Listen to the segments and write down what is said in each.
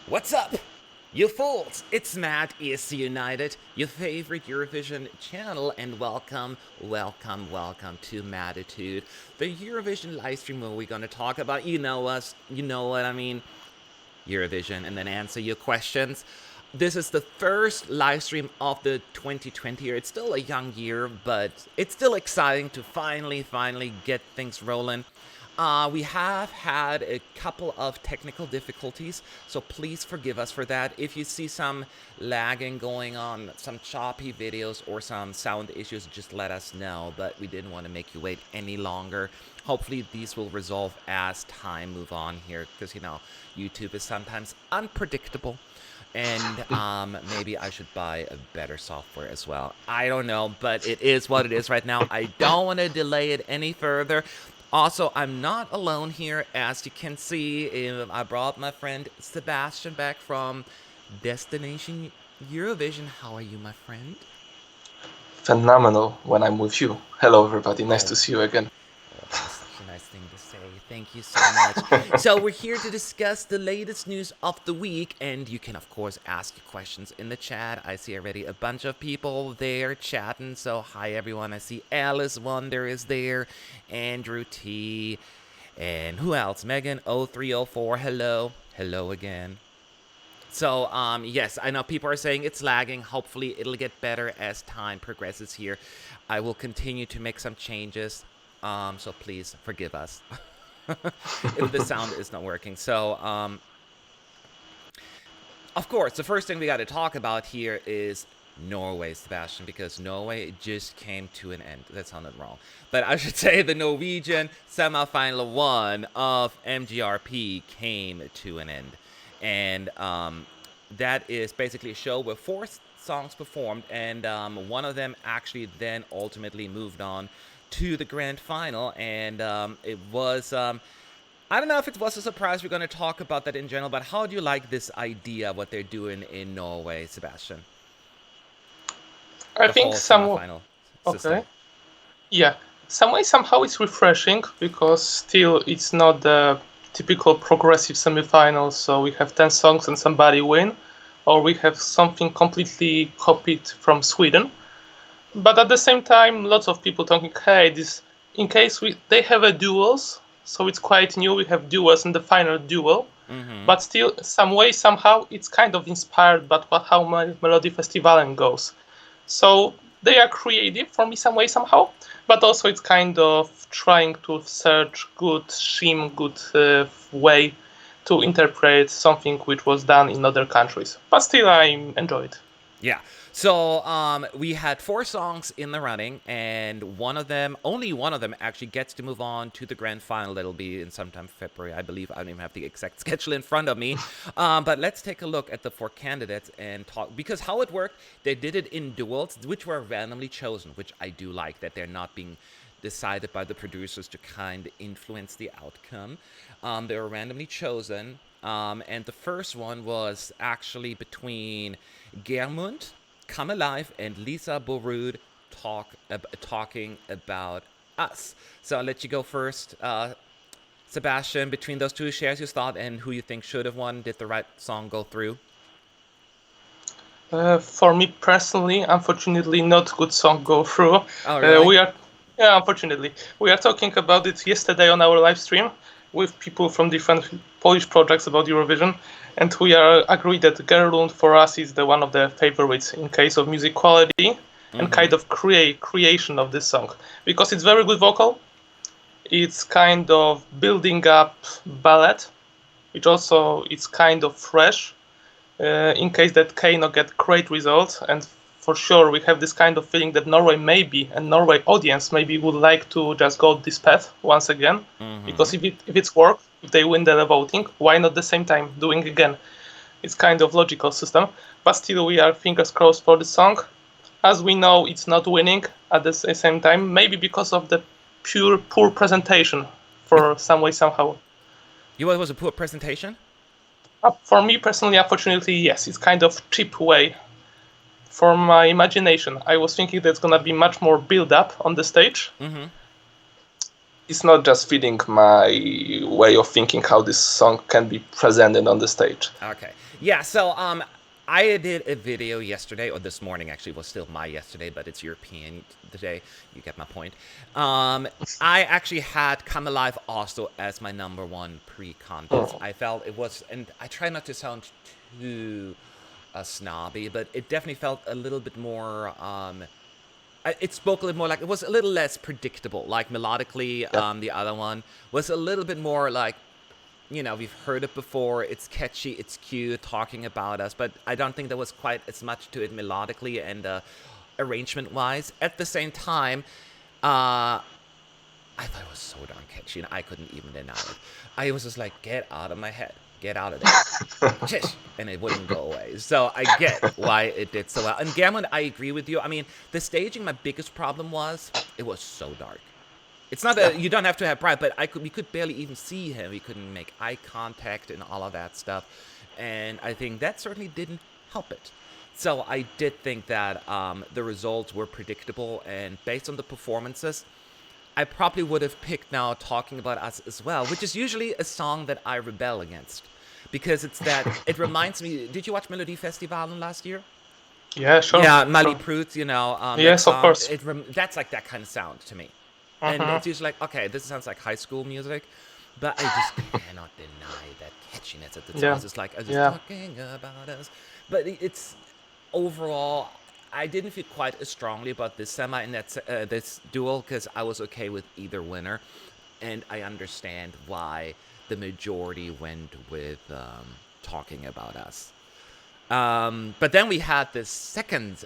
What's up, you fools? It's Matt, ESCunited, your favorite Eurovision channel, and welcome to Mattitude, the Eurovision live stream where we're going to talk about, you know us, you know what I mean, Eurovision, and then answer your questions. This is the first live stream of the 2020 year. It's still a young year, but it's still exciting to finally get things rolling. We have had a couple of technical difficulties, so please forgive us for that. If you see some lagging going on, some choppy videos, or some sound issues, just let us know. But we didn't want to make you wait any longer. Hopefully these will resolve as time move on here, because, YouTube is sometimes unpredictable. And maybe I should buy a better software as well. I don't know, but it is what it is right now. I don't want to delay it any further. Also, I'm not alone here. As you can see, I brought my friend Sebastian back from Destination Eurovision. How are you, my friend? Phenomenal when I'm with you. Hello, everybody. Nice to see you again. That was such a nice thing to say. Thank you so much. So we're here to discuss the latest news of the week, and you can, of course, ask your questions in the chat. I see already a bunch of people there chatting, so hi, everyone. I see Alice Wonder is there, Andrew T, and who else? Megan 0304, hello. Hello again. So, yes, I know people are saying it's lagging. Hopefully, it'll get better as time progresses here. I will continue to make some changes. So please forgive us if the sound is not working. So, of course, the first thing we got to talk about here is Norway, Sebastian, because Norway just came to an end. That sounded wrong. But I should say the Norwegian semifinal one of MGRP came to an end. And that is basically a show where four songs performed, and one of them actually then ultimately moved on to the grand final, and it was I don't know if it was a surprise. We're going to talk about that in general, but how do you like this idea, what they're doing in Norway, Sebastian? I think semifinal system. Okay. Yeah. Some way, somehow it's refreshing because still it's not the typical progressive semifinal, so we have 10 songs and somebody win, or we have something completely copied from Sweden. But at the same time, lots of people talking, hey, this in case they have a duels, so it's quite new. We have duels in the final duel, but still, some way, somehow, it's kind of inspired by how Melody Festivalen goes. So they are creative for me, some way, somehow, but also it's kind of trying to search good way to interpret something which was done in other countries. But still, I enjoy it. Yeah. So we had four songs in the running, and only one of them actually gets to move on to the grand final. That'll be in sometime February, I believe. I don't even have the exact schedule in front of me. But let's take a look at the four candidates and talk, because how it worked, they did it in duels, which were randomly chosen, which I do like, that they're not being decided by the producers to kind of influence the outcome. They were randomly chosen. And the first one was actually between Germund, Come Alive, and Lisa Borud talking about us. So I'll let you go first. Sebastian, between those two, shares your thought and who you think should have won. Did the right song go through? For me personally, unfortunately, not good song go through. Oh, really? Unfortunately, we are talking about it yesterday on our live stream with people from different Polish projects about Eurovision, and we are agreed that Gerlund for us is the one of the favorites in case of music quality and kind of creation of this song, because it's very good vocal. It's kind of building up ballad, which also it's kind of fresh. In case that Kano get great results, and for sure we have this kind of feeling that Norway Norway audience maybe would like to just go this path once again, because if it's work, if they win the voting, why not the same time doing again? It's kind of logical system, but still we are fingers crossed for the song. As we know, it's not winning at the same time, maybe because of the poor presentation for some way somehow. It was a poor presentation? For me personally, unfortunately, yes, it's kind of cheap way. For my imagination, I was thinking there's gonna be much more build up on the stage. It's not just feeding my way of thinking how this song can be presented on the stage. Okay. Yeah, so I did a video yesterday, or this morning actually, was still my yesterday, but it's European today. You get my point. I actually had Come Alive also as my number one pre-contest. I felt it was, and I try not to sound too snobby, but it definitely felt a little bit more. It spoke a little more like, it was a little less predictable. Like melodically, Yeah. the other one was a little bit more like, we've heard it before. It's catchy, it's cute, talking about us, but I don't think there was quite as much to it melodically and arrangement-wise. At the same time, I thought it was so darn catchy, and I couldn't even deny it. I was just like, get out of my head. Get out of there. Shish! And it wouldn't go away. So I get why it did so well. And Gammon, I agree with you. I mean, the staging, my biggest problem was, it was so dark. It's not that you don't have to have pride, but we could barely even see him. We couldn't make eye contact and all of that stuff. And I think that certainly didn't help it. So I did think that the results were predictable, and based on the performances, I probably would have picked now Talking About Us as well, which is usually a song that I rebel against. Because it reminds me, did you watch Melodiefestivalen last year? Yeah, sure. Yeah, Mali Sure. Prout, that Yes, of song, course. that's like that kind of sound to me. And Mhm. it's usually like, okay, this sounds like high school music, but I just cannot deny that catchiness at the time. Yeah. It's just like, I was Yeah. talking about us. But it's overall, I didn't feel quite as strongly about this semi in this duel, because I was okay with either winner. And I understand why the majority went with Talking About Us. But then we had this second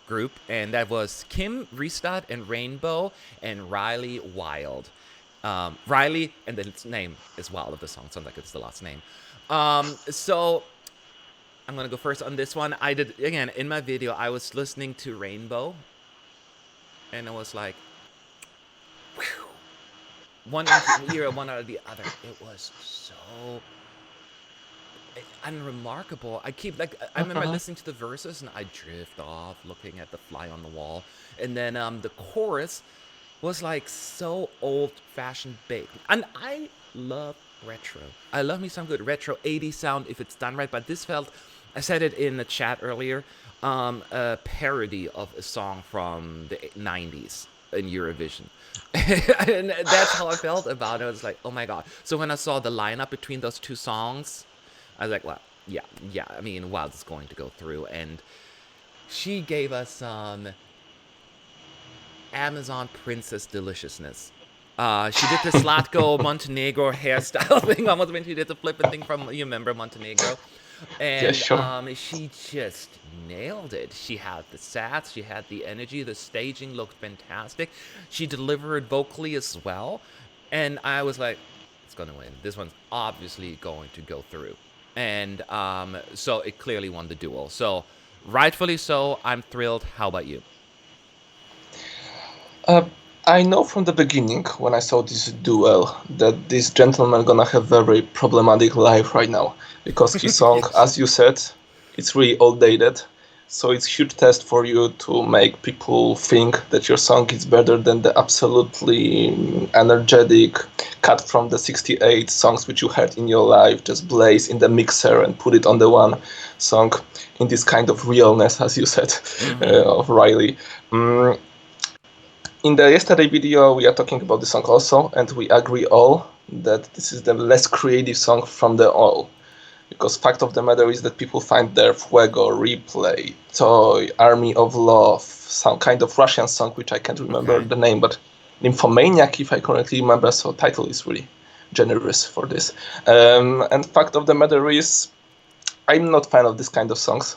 group, and that was Kim Restad and Rainbow and Riley Wild. Riley, and the name is Wild of the song. Sounds like it's the last name. So I'm going to go first on this one. I did, again, in my video, I was listening to Rainbow, and it was like, whew, one ear, one out of the other. It was so unremarkable. I remember listening to the verses, and I drift off looking at the fly on the wall. And then the chorus was like so old-fashioned baked. And I love retro. I love me some good retro 80s sound if it's done right. But this felt, I said it in the chat earlier, a parody of a song from the 90s in Eurovision. And that's how I felt about it. I was like, oh my god. So when I saw the lineup between those two songs, I was like, well, yeah. I mean, Wild is going to go through. And she gave us some Amazon princess deliciousness. She did the Slatko Montenegro hairstyle thing almost when she did the flippin' thing from, you remember Montenegro? And Yeah, sure. she just nailed it. She had the sats, she had the energy, the staging looked fantastic. She delivered vocally as well. And I was like, it's going to win. This one's obviously going to go through. And so it clearly won the duel. So rightfully so, I'm thrilled. How about you? I know from the beginning when I saw this duel that this gentleman gonna have very problematic life right now, because his song, Yes. as you said, it's really outdated. So it's huge test for you to make people think that your song is better than the absolutely energetic cut from the 68 songs which you heard in your life, just blaze in the mixer and put it on the one song in this kind of realness, as you said, of Riley. In the yesterday video, we are talking about the song also, and we agree all that this is the less creative song from the all. Because fact of the matter is that people find their Fuego, Replay, Toy, Army of Love, some kind of Russian song, which I can't remember Okay. the name, but Nymphomaniac, if I correctly remember, so title is really generous for this. And fact of the matter is, I'm not fan of this kind of songs.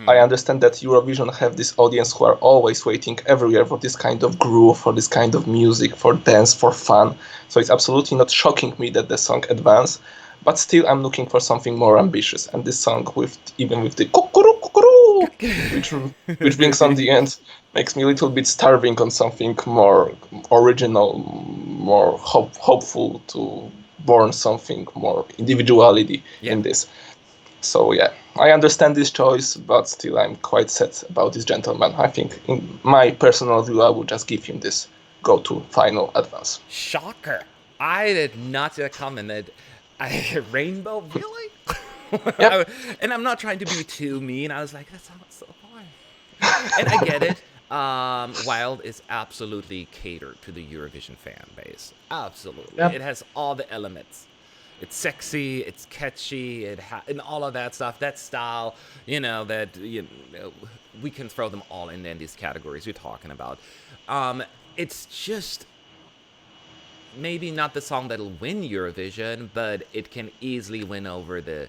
I understand that Eurovision have this audience who are always waiting every year for this kind of groove, for this kind of music, for dance, for fun. So it's absolutely not shocking me that the song advanced, but still I'm looking for something more ambitious. And this song, with even with the kukuru kukuru, which brings on the end, makes me a little bit starving on something more original, more hopeful to born something more individuality Yeah. in this. So yeah, I understand this choice, but still I'm quite sad about this gentleman. I think in my personal view, I would just give him this go-to final advance. Shocker. I did not see that coming. That Rainbow, really? Yep. And I'm not trying to be too mean. I was like, that sounds so boring. And I get it. Wild is absolutely catered to the Eurovision fan base. Absolutely, Yep. it has all the elements. It's sexy, it's catchy, and all of that stuff. That style, that we can throw them all in these categories you're talking about. It's just maybe not the song that'll win Eurovision, but it can easily win over the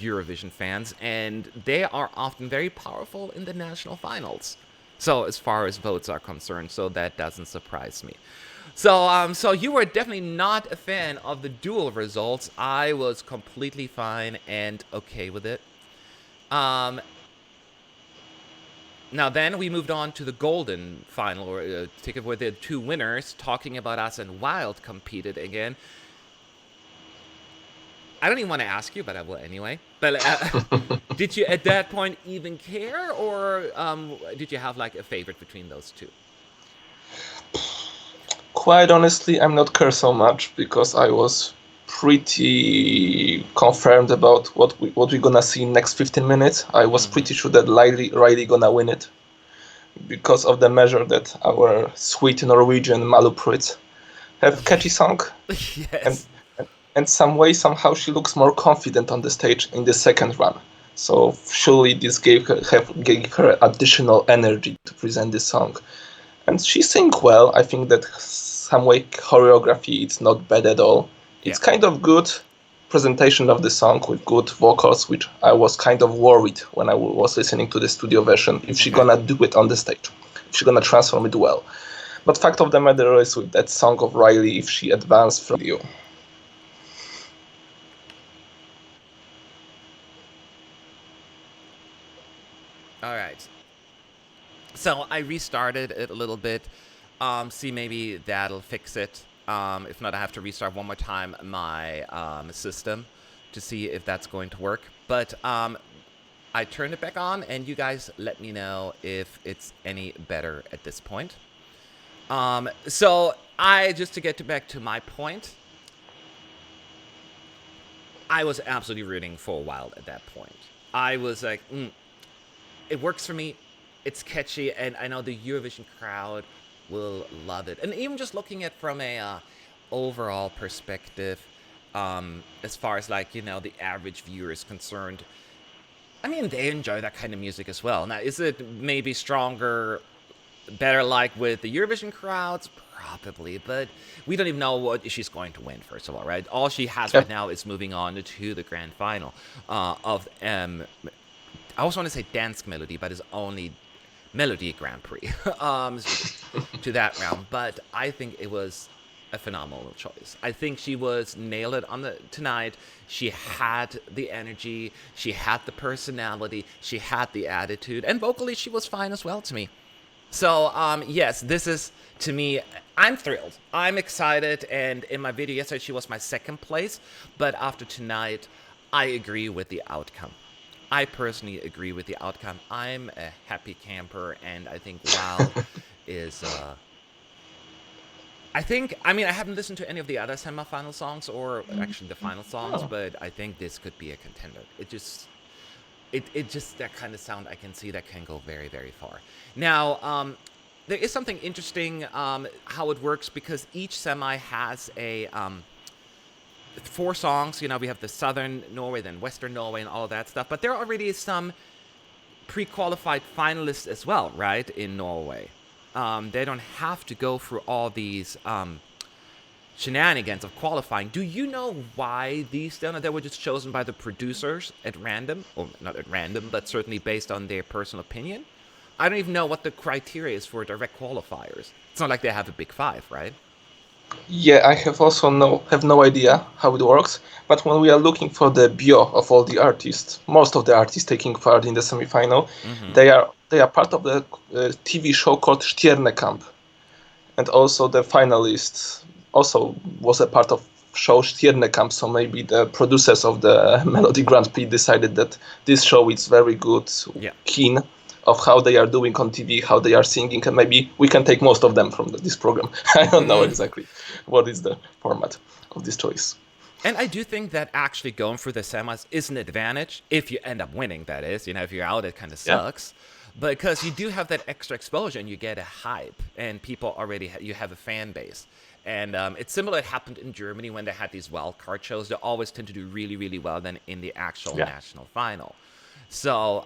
Eurovision fans, and they are often very powerful in the national finals. So as far as votes are concerned, so that doesn't surprise me. So you were definitely not a fan of the dual results. I was completely fine and okay with it. Um, Now then, we moved on to the golden final, or ticket where the two winners, Talking About Us and Wild, competed again. I don't even want to ask you, but I will anyway. But did you at that point even care, or did you have like a favorite between those two? Quite honestly, I'm not care so much because I was pretty confirmed about what we're gonna see in next 15 minutes. I was Mm-hmm. pretty sure that Riley gonna win it because of the measure that our sweet Norwegian Maluprit have catchy song, and Yes. and some way somehow she looks more confident on the stage in the second run. So surely this gave her additional energy to present this song, and she sing well. I think that some way choreography it's not bad at all. Yeah. It's kind of good presentation of the song with good vocals, which I was kind of worried when I was listening to the studio version if she Okay. gonna do it on the stage, if she gonna transform it well. But fact of the matter is with that song of Riley, if she advanced from you. All right. So I restarted it a little bit. See, maybe that'll fix it. If not, I have to restart one more time my system to see if that's going to work. But I turned it back on, and you guys let me know if it's any better at this point. So I just to get back to my point, I was absolutely rooting for Wild at that point. I was like, it works for me. It's catchy, and I know the Eurovision crowd will love it. And even just looking at from a overall perspective, as far as like the average viewer is concerned, I mean they enjoy that kind of music as well. Now, is it maybe stronger, better like with the Eurovision crowds? Probably, but we don't even know what she's going to win. First of all, right? All she has Yeah. right now is moving on to the grand final of I also want to say Dance Melody, but it's only Melody Grand Prix to that round. But I think it was a phenomenal choice. I think she was nailed it on the tonight. She had the energy, she had the personality, she had the attitude, and vocally she was fine as well to me. So yes, this is to me. I'm thrilled. I'm excited. And in my video yesterday, she was my second place. But after tonight, I agree with the outcome. I personally agree with the outcome. I'm a happy camper, and I think Wild is. I mean, I haven't listened to any of the other semifinal songs or actually the final songs, Oh. but I think this could be a contender. It just that kind of sound I can see that can go very very far. Now, there is something interesting how it works because each semi has a four songs. We have the Southern Norway, then Western Norway, and all of that stuff. But there are already some pre-qualified finalists as well, right? In Norway, they don't have to go through all these shenanigans of qualifying. Do you know why these they were just chosen by the producers at random, or not at random, but certainly based on their personal opinion? I don't even know what the criteria is for direct qualifiers. It's not like they have a big five, right? Yeah, I have also no idea how it works. But when we are looking for the bio of all the artists, most of the artists taking part in the semifinal, Mm-hmm. they are part of the TV show called Stjernekamp, and also the finalist also was a part of show Stjernekamp. So maybe the producers of the Melody Grand Prix decided that this show is very good, Yeah. keen of how they are doing on TV, how they are singing, and maybe we can take most of them from this program. I don't know exactly what is the format of this choice. And I do think that actually going through the semis is an advantage if you end up winning, that is. If you're out, it kind of Yeah. sucks. Because you do have that extra exposure and you get a hype, and people already, you have a fan base. And it's similar. It happened in Germany when they had these wild card shows. They always tend to do really, really well than in the actual Yeah. national final. So,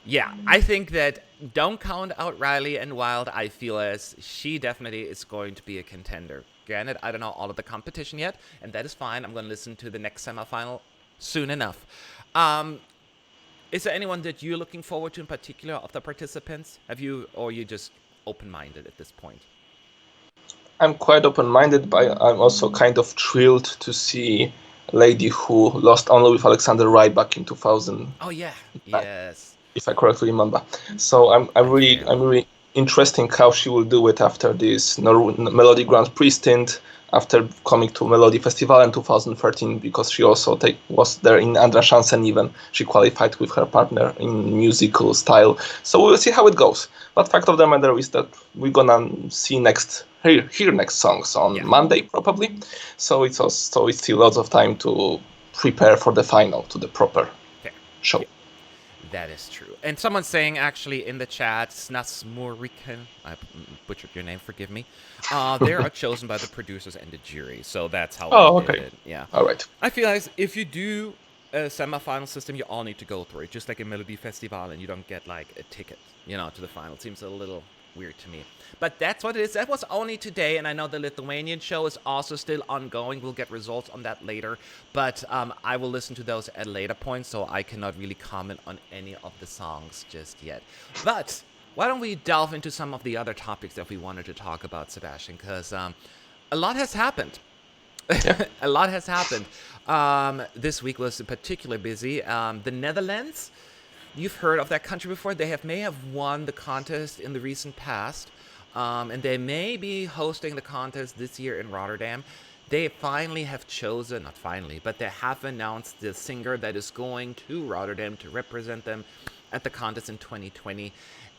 yeah, I think that don't count out Riley and Wild. I feel as she definitely is going to be a contender. Granted, I don't know all of the competition yet, and that is fine. I'm going to listen to the next semifinal soon enough. Is there anyone that you're looking forward to in particular of the participants? Or are you just open-minded at this point? I'm quite open-minded, but I'm also kind of thrilled to see a lady who lost only with Alexander Rybak in 2000. Oh yeah, yes. If I correctly remember. So I'm really interesting how she will do it after this Melody Grand Prix stint, after coming to Melody Festival in 2013, because she also was there in Andra Chansen even. She qualified with her partner in musical style. So we'll see how it goes. But fact of the matter is that we're gonna see hear next songs on Monday probably. So it's still lots of time to prepare for the final, to the proper show. Yeah. That is true. And someone's saying actually in the chat, Snasmorikan, I butchered your name, forgive me. They are chosen by the producers and the jury. So that's how we did it. Yeah. All right. I feel like if you do a semifinal system, you all need to go through it, just like a Melody Festival, and you don't get like a ticket, to the final. It seems a little weird to me. But that's what it is. That was only today, and I know the Lithuanian show is also still ongoing. We'll get results on that later, but I will listen to those at a later point, so I cannot really comment on any of the songs just yet. But why don't we delve into some of the other topics that we wanted to talk about, Sebastian, because a lot has happened. A lot has happened. This week was particularly busy. The Netherlands, you've heard of that country before. They may have won the contest in the recent past, and they may be hosting the contest this year in Rotterdam. They finally have chosen, not finally, but they have announced the singer that is going to Rotterdam to represent them at the contest in 2020.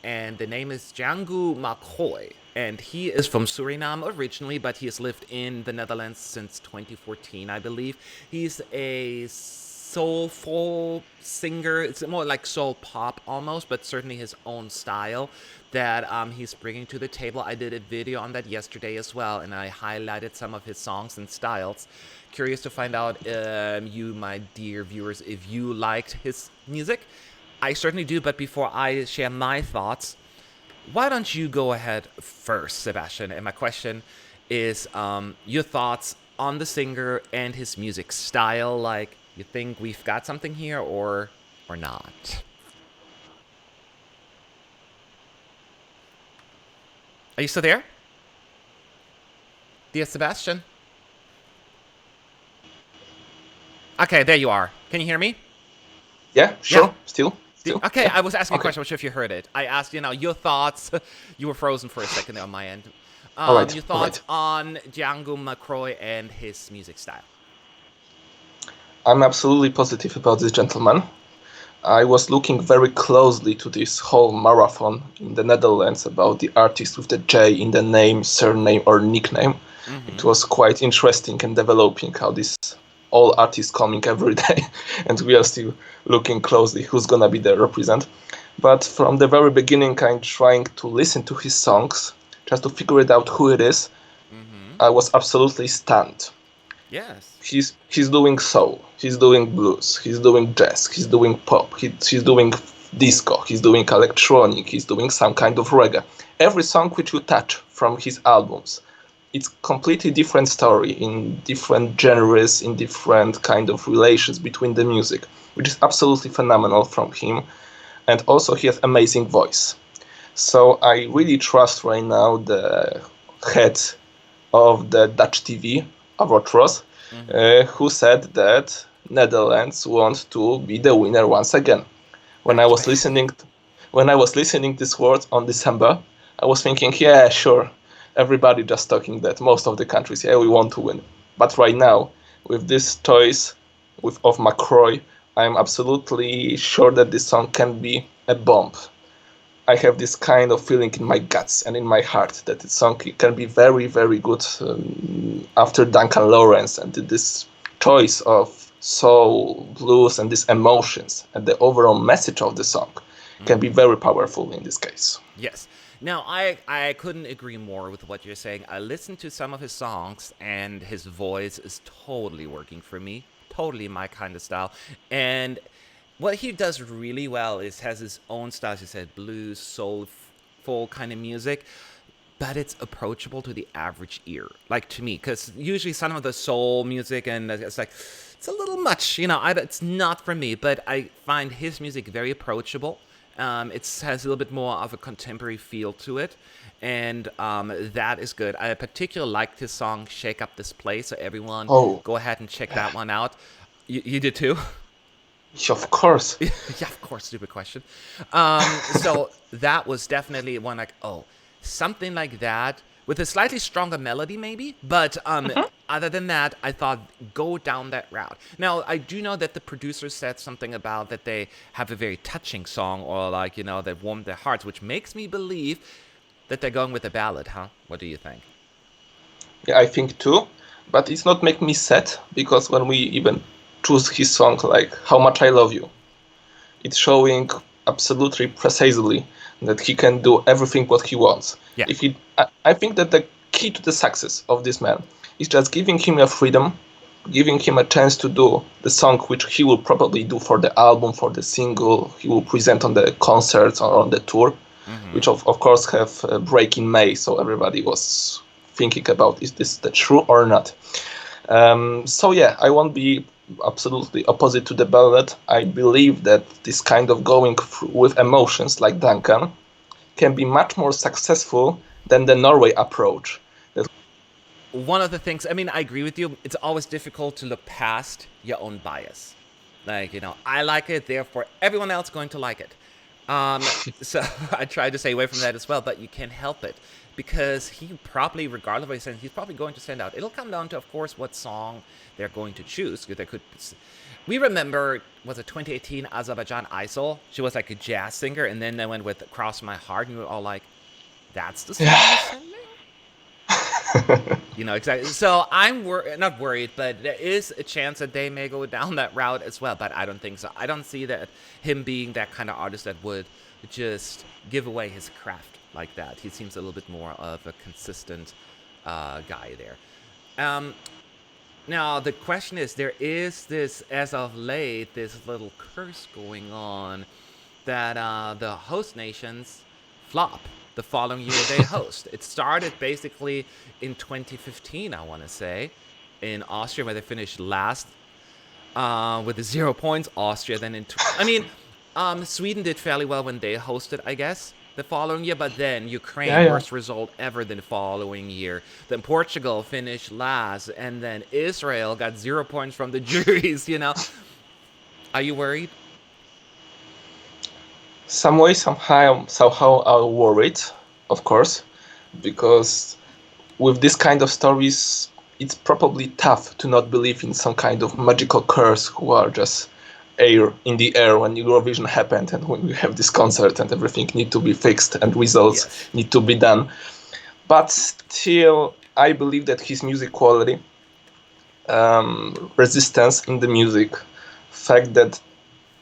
And the name is Django McCoy. And he is from Suriname originally, but he has lived in the Netherlands since 2014, I believe. He's a soulful singer. It's more like soul pop almost, but certainly his own style that he's bringing to the table. I did a video on that yesterday as well, and I highlighted some of his songs and styles. Curious to find out, you, my dear viewers, if you liked his music. I certainly do, but before I share my thoughts, why don't you go ahead first, Sebastian? And my question is your thoughts on the singer and his music style. Like, you think we've got something here or not? Are you still there? Dear Sebastian? Okay, there you are. Can you hear me? Yeah, sure. Yeah. Still. Okay, I was asking a question. I'm not sure if you heard it. I asked, your thoughts. You were frozen for a second there on my end. Your thoughts on Django McCoy and his music style. I'm absolutely positive about this gentleman. I was looking very closely to this whole marathon in the Netherlands about the artist with the J in the name, surname, or nickname. Mm-hmm. It was quite interesting and developing how this all artists coming every day, and we are still looking closely who's gonna be the represent. But from the very beginning, I'm trying to listen to his songs just to figure it out who it is. Mm-hmm. I was absolutely stunned. Yes. He's doing soul, he's doing blues, he's doing jazz, he's doing pop, he's doing disco, he's doing electronic, he's doing some kind of reggae. Every song which you touch from his albums, it's completely different story in different genres, in different kind of relations between the music, which is absolutely phenomenal from him. And also he has amazing voice. So I really trust right now the head of the Dutch TV, Avotros, who said that Netherlands want to be the winner once again. When I was listening these words on December, I was thinking, yeah, sure. Everybody just talking that most of the countries, we want to win. But right now, with this choice of McCoy, I'm absolutely sure that this song can be a bomb. I have this kind of feeling in my guts and in my heart that the song can be very, very good after Duncan Lawrence and this choice of soul, blues, and these emotions and the overall message of the song can be very powerful in this case. Yes. Now, I couldn't agree more with what you're saying. I listened to some of his songs, and his voice is totally working for me. Totally my kind of style. And what he does really well is has his own style. As you said, blues, soul, full kind of music, but it's approachable to the average ear, like to me, because usually some of the soul music and it's like it's a little much, it's not for me. But I find his music very approachable. It has a little bit more of a contemporary feel to it, and that is good. I particularly liked his song "Shake Up This Place," so everyone Oh, go ahead and check that one out. You did too? of course. Yeah, of course. Stupid question. So that was definitely one like, oh, something like that with a slightly stronger melody, maybe. But other than that, I thought go down that route. Now, I do know that the producer said something about that they have a very touching song, or like that warmed their hearts, which makes me believe that they're going with a ballad, huh? What do you think? Yeah, I think too. But it's not make me sad because when we even choose his song like "How Much I Love You," it's showing absolutely precisely that he can do everything what he wants. Yeah. If he, I think that the key to the success of this man is just giving him a freedom, giving him a chance to do the song which he will probably do for the album, for the single he will present on the concerts or on the tour, which of course have a break in May, so everybody was thinking about is this the true or not. So yeah, I won't be absolutely opposite to the ballad. I believe that this kind of going with emotions like Duncan can be much more successful than the Norway approach. One of the things, I mean, I agree with you. It's always difficult to look past your own bias. Like, I like it, therefore everyone else going to like it. So I try to stay away from that as well, but you can't help it because he probably, regardless of what he's saying, he's probably going to stand out. It'll come down to, of course, what song they're going to choose. They could. We remember, was it 2018 Azerbaijan Isol? She was like a jazz singer, and then they went with "Cross My Heart," and we were all like, "That's the song you're sending." Exactly. So I'm not worried, but there is a chance that they may go down that route as well. But I don't think so. I don't see that him being that kind of artist that would just give away his craft like that. He seems a little bit more of a consistent guy there. Now the question is, there is this, as of late, this little curse going on that the host nations flop the following year they host. It started basically in 2015, I want to say, in Austria, where they finished last with the 0 points. Austria then Sweden did fairly well when they hosted, I guess, the following year, but then Ukraine, worst result ever the following year. Then Portugal finished last, and then Israel got 0 points from the juries, Are you worried? Some way, somehow I'm worried, of course, because with this kind of stories, it's probably tough to not believe in some kind of magical curse who are just air in the air when Eurovision happened and when we have this concert and everything need to be fixed and results need to be done. But still, I believe that his music quality, resistance in the music, fact that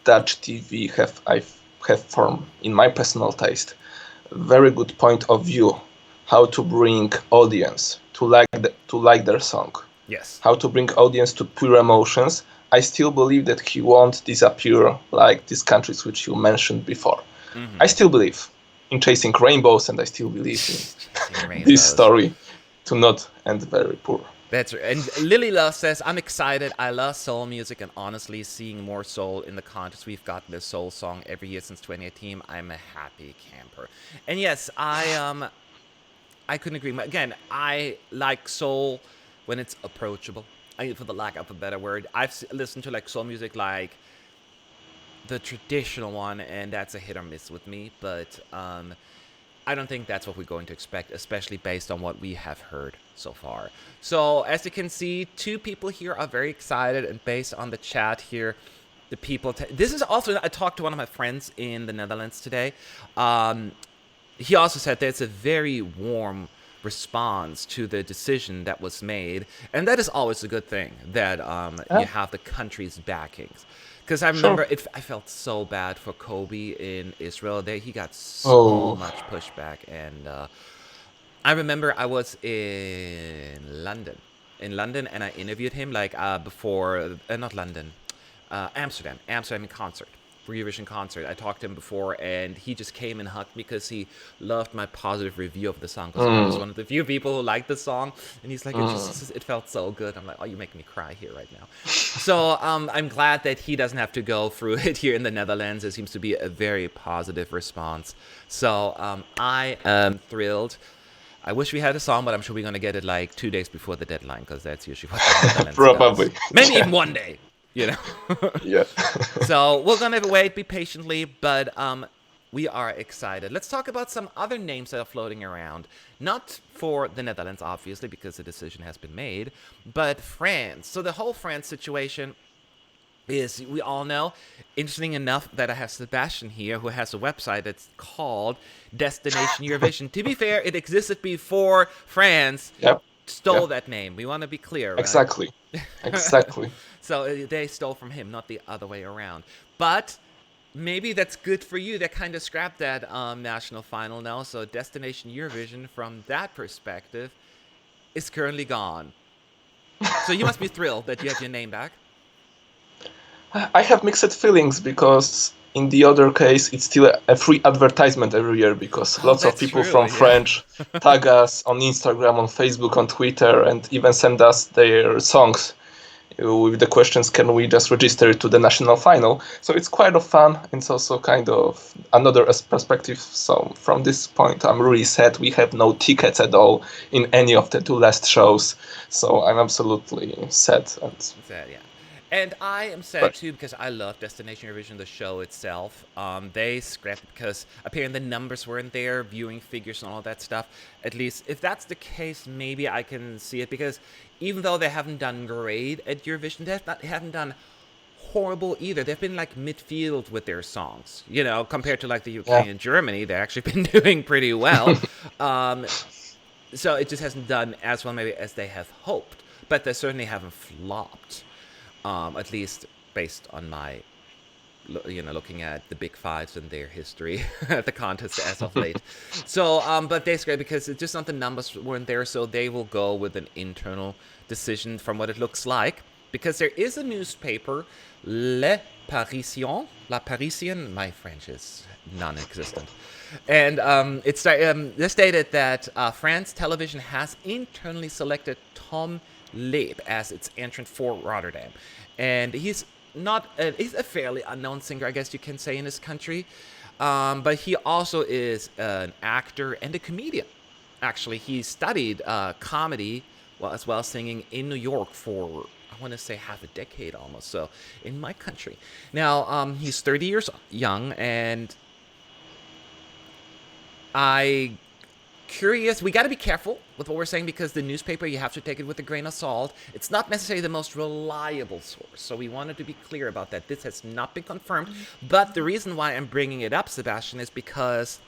Dutch TV have formed, in my personal taste, very good point of view how to bring audience to like their song. Yes. How to bring audience to pure emotions. I still believe that he won't disappear like these countries which you mentioned before. I still believe in chasing rainbows, and I still believe in this story to not end very poor. That's right. And Lily Love says, I'm excited. I love soul music, and honestly, seeing more soul in the contest. We've gotten a soul song every year since 2018. I'm a happy camper. And yes, I couldn't agree more. Again, I like soul when it's approachable. For the lack of a better word, I've listened to like soul music, like the traditional one, and that's a hit or miss with me. But I don't think that's what we're going to expect, especially based on what we have heard so far. So as you can see, two people here are very excited, and based on the chat here, the people. This is also, I talked to one of my friends in the Netherlands today. Um, he also said there's a very warm response to the decision that was made, and that is always a good thing that you Yeah, have the country's backings. Because I sure. remember I felt so bad for Kobe in Israel. There, he got so Oh. much pushback, and I remember I was in London, and I interviewed him like before, not London, Amsterdam in concert, for Eurovision concert. I talked to him before, and he just came and hugged me because he loved my positive review of the song. Because I was Mm, one of the few people who liked the song, and he's like, mm. it felt so good. I'm like, oh, you're making me cry here right now. So I'm glad that he doesn't have to go through it here in the Netherlands. It seems to be a very positive response. So I am thrilled. I wish we had a song, but I'm sure we're gonna get it like 2 days before the deadline because that's usually what the Netherlands does. Probably. Maybe Yeah. even one day, you know. Yeah. So we're gonna wait, be patiently, but we are excited. Let's talk about some other names that are floating around. Not for the Netherlands, obviously, because the decision has been made, but France. So the whole France situation is, we all know, interesting enough that I have Sebastian here who has a website that's called Destination Eurovision. To be fair, it existed before France Yep. Yeah. stole that name. We want to be clear, right? Exactly. Exactly. So they stole from him, not the other way around. But maybe that's good for you. They kind of scrapped that national final now. So Destination Eurovision, from that perspective, is currently gone. So you must be thrilled that you have your name back. I have mixed feelings because in the other case it's still a free advertisement every year because Oh, lots of that's people true. from Yeah. French tag us on Instagram, on Facebook, on Twitter, and even send us their songs with the questions, can we just register to the national final? So it's quite of fun. It's also kind of another perspective. So from this point, I'm really sad we have no tickets at all in any of the two last shows. So I'm absolutely sad. And Sad, yeah. And I am sad but too because I love Destination Eurovision, the show itself. They scrapped it because apparently the numbers weren't there, viewing figures and all that stuff. At least, if that's the case, maybe I can see it because even though they haven't done great at Eurovision, haven't done horrible either. They've been like midfield with their songs, you know, compared to like the UK yeah, and Germany. They've actually been doing pretty well. Um, so it just hasn't done as well maybe as they have hoped, but they certainly haven't flopped. At least based on my, looking at the big fives and their history at the contest as of late. So, but they scraped because it's just not the numbers weren't there, so they will go with an internal decision from what it looks like. Because there is a newspaper, La Parisien, my French is non-existent, and they stated that France Television has internally selected Tom Leeb as its entrant for Rotterdam, and he's a fairly unknown singer, I guess you can say, in this country, but he also is an actor and a comedian. Actually, he studied comedy, well, as well as singing in New York for, I want to say, half a decade almost. So in my country. Now he's 30 years young, and I curious. We got to be careful with what we're saying because the newspaper, you have to take it with a grain of salt. It's not necessarily the most reliable source. So we wanted to be clear about that. This has not been confirmed. But the reason why I'm bringing it up, Sebastian, is because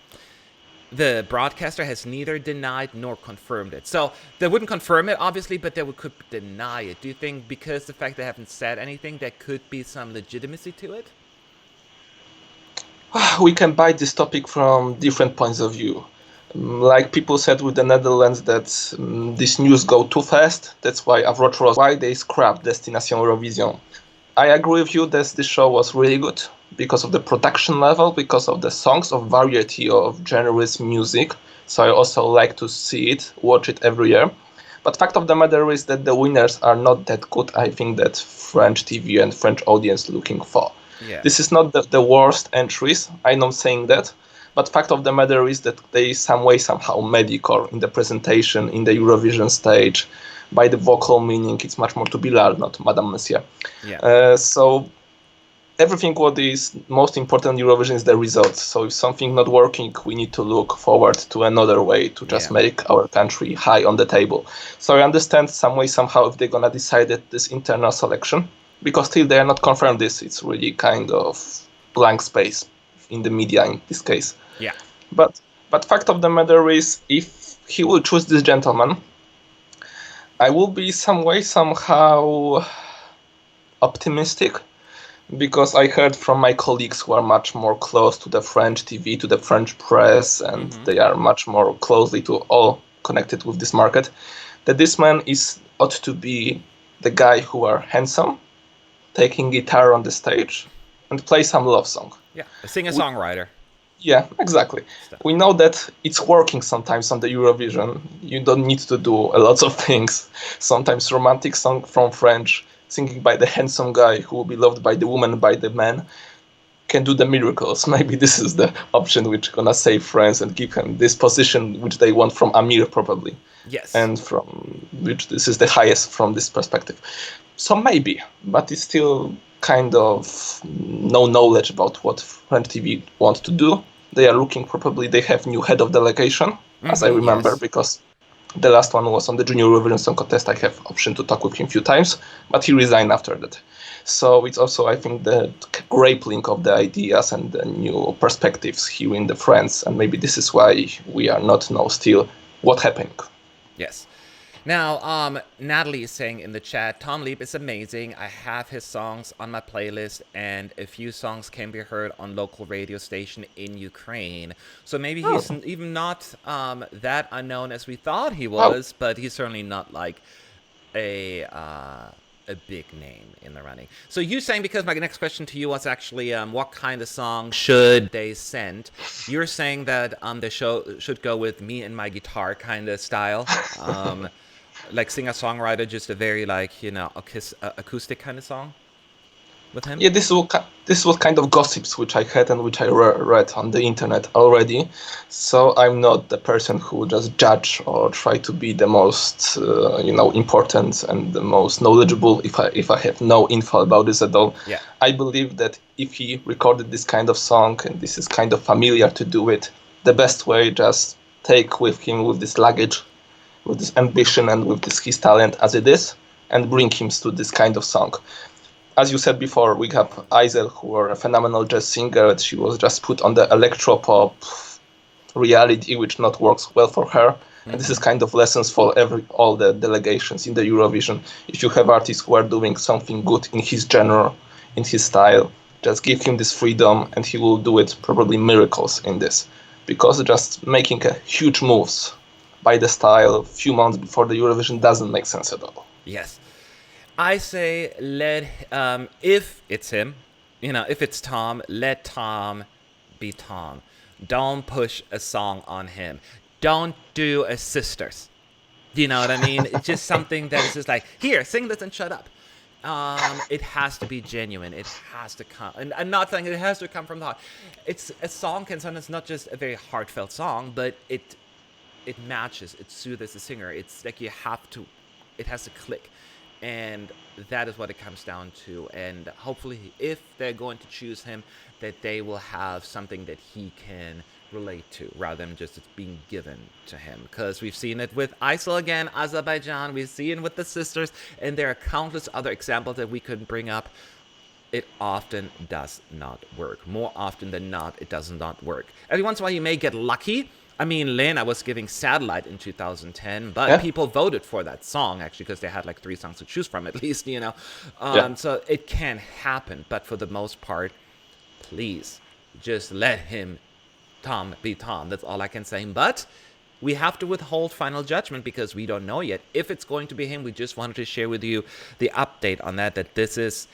the broadcaster has neither denied nor confirmed it. So they wouldn't confirm it, obviously, but they could deny it. Do you think because the fact they haven't said anything, there could be some legitimacy to it? we can buy this topic from different points of view. Like people said with the Netherlands that this news go too fast. That's why I've wrote why they scrapped Destination Eurovision. I agree with you that this show was really good because of the production level, because of the songs, of variety of genres music. So I also like to see it, watch it every year. But fact of the matter is that the winners are not that good. I think that French TV and French audience looking for. Yeah. This is not the worst entries. I'm not saying that. But fact of the matter is that they some way somehow mediocre in the presentation, in the Eurovision stage. By the vocal meaning, it's much more to Billard, not Madame Monsieur. Yeah. So everything what is most important in Eurovision is the result. So if something not working, we need to look forward to another way to just Yeah. make our country high on the table. So I understand some way somehow if they're gonna decide that this internal selection, because still they are not confirmed this. It's really kind of blank space in the media in this case. Yeah. But fact of the matter is, if he will choose this gentleman, I will be somehow optimistic, because I heard from my colleagues who are much more close to the French TV, to the French press, and they are much more closely to all connected with this market, that this man ought to be the guy who are handsome, taking guitar on the stage, and play some love song. Yeah. A singer-songwriter. Yeah, exactly. Stuff. We know that it's working sometimes on the Eurovision. You don't need to do a lot of things. Sometimes romantic song from French, singing by the handsome guy who will be loved by the woman, by the man, can do the miracles. Maybe this is the option which gonna save France and give him this position which they want from Amir probably. Yes. And from which this is the highest from this perspective. So maybe, but it's still kind of no knowledge about what French TV want to do. They are looking, probably they have new head of delegation, as I remember, yes. because the last one was on the Junior Eurovision Song Contest. I have option to talk with him a few times, but he resigned after that. So it's also, I think, the grappling of the ideas and the new perspectives here in the France, and maybe this is why we are not know still what happened. Yes. Now, Natalie is saying in the chat, Tom Leap is amazing. I have his songs on my playlist, and a few songs can be heard on local radio station in Ukraine. So maybe he's even not that unknown as we thought he was, but he's certainly not like a big name in the running. So you saying, because my next question to you was actually what kind of song should they send? You're saying that the show should go with me and my guitar kind of style. Like singer-songwriter, just a very acoustic kind of song with him? Yeah, this was kind of gossips which I had and which I read on the internet already. So I'm not the person who will just judge or try to be the most important and the most knowledgeable if I have no info about this at all. Yeah. I believe that if he recorded this kind of song and this is kind of familiar to do it, the best way just take with him with this luggage, with this ambition and with his talent as it is, and bring him to this kind of song. As you said before, we have Isel, who were a phenomenal jazz singer. She was just put on the electropop reality, which not works well for her. And this is kind of lessons for all the delegations in the Eurovision. If you have artists who are doing something good in his genre, in his style, just give him this freedom, and he will do it probably miracles in this. Because just making a huge moves by the style a few months before the Eurovision doesn't make sense at all. Yes. I say if it's him, if it's Tom, let Tom be Tom. Don't push a song on him. Don't do a Sisters. You know what I mean? It's just something that is just like, here, sing this and shut up. It has to be genuine. It has to come. And I'm not saying it has to come from the heart. A song can sometimes not just a very heartfelt song, but it matches, it soothes the singer. It's like it has to click. And that is what it comes down to. And hopefully, if they're going to choose him, that they will have something that he can relate to, rather than just it's being given to him. Because we've seen it with ISIL again, Azerbaijan, we've seen it with the Sisters, and there are countless other examples that we could bring up. It often does not work. More often than not, it does not work. Every once in a while, you may get lucky. I mean, Lena was giving Satellite in 2010, but people voted for that song, actually, because they had like 3 songs to choose from, at least, So it can happen, but for the most part, please, just let him, Tom, be Tom. That's all I can say. But we have to withhold final judgment because we don't know yet. If it's going to be him, we just wanted to share with you the update on that this is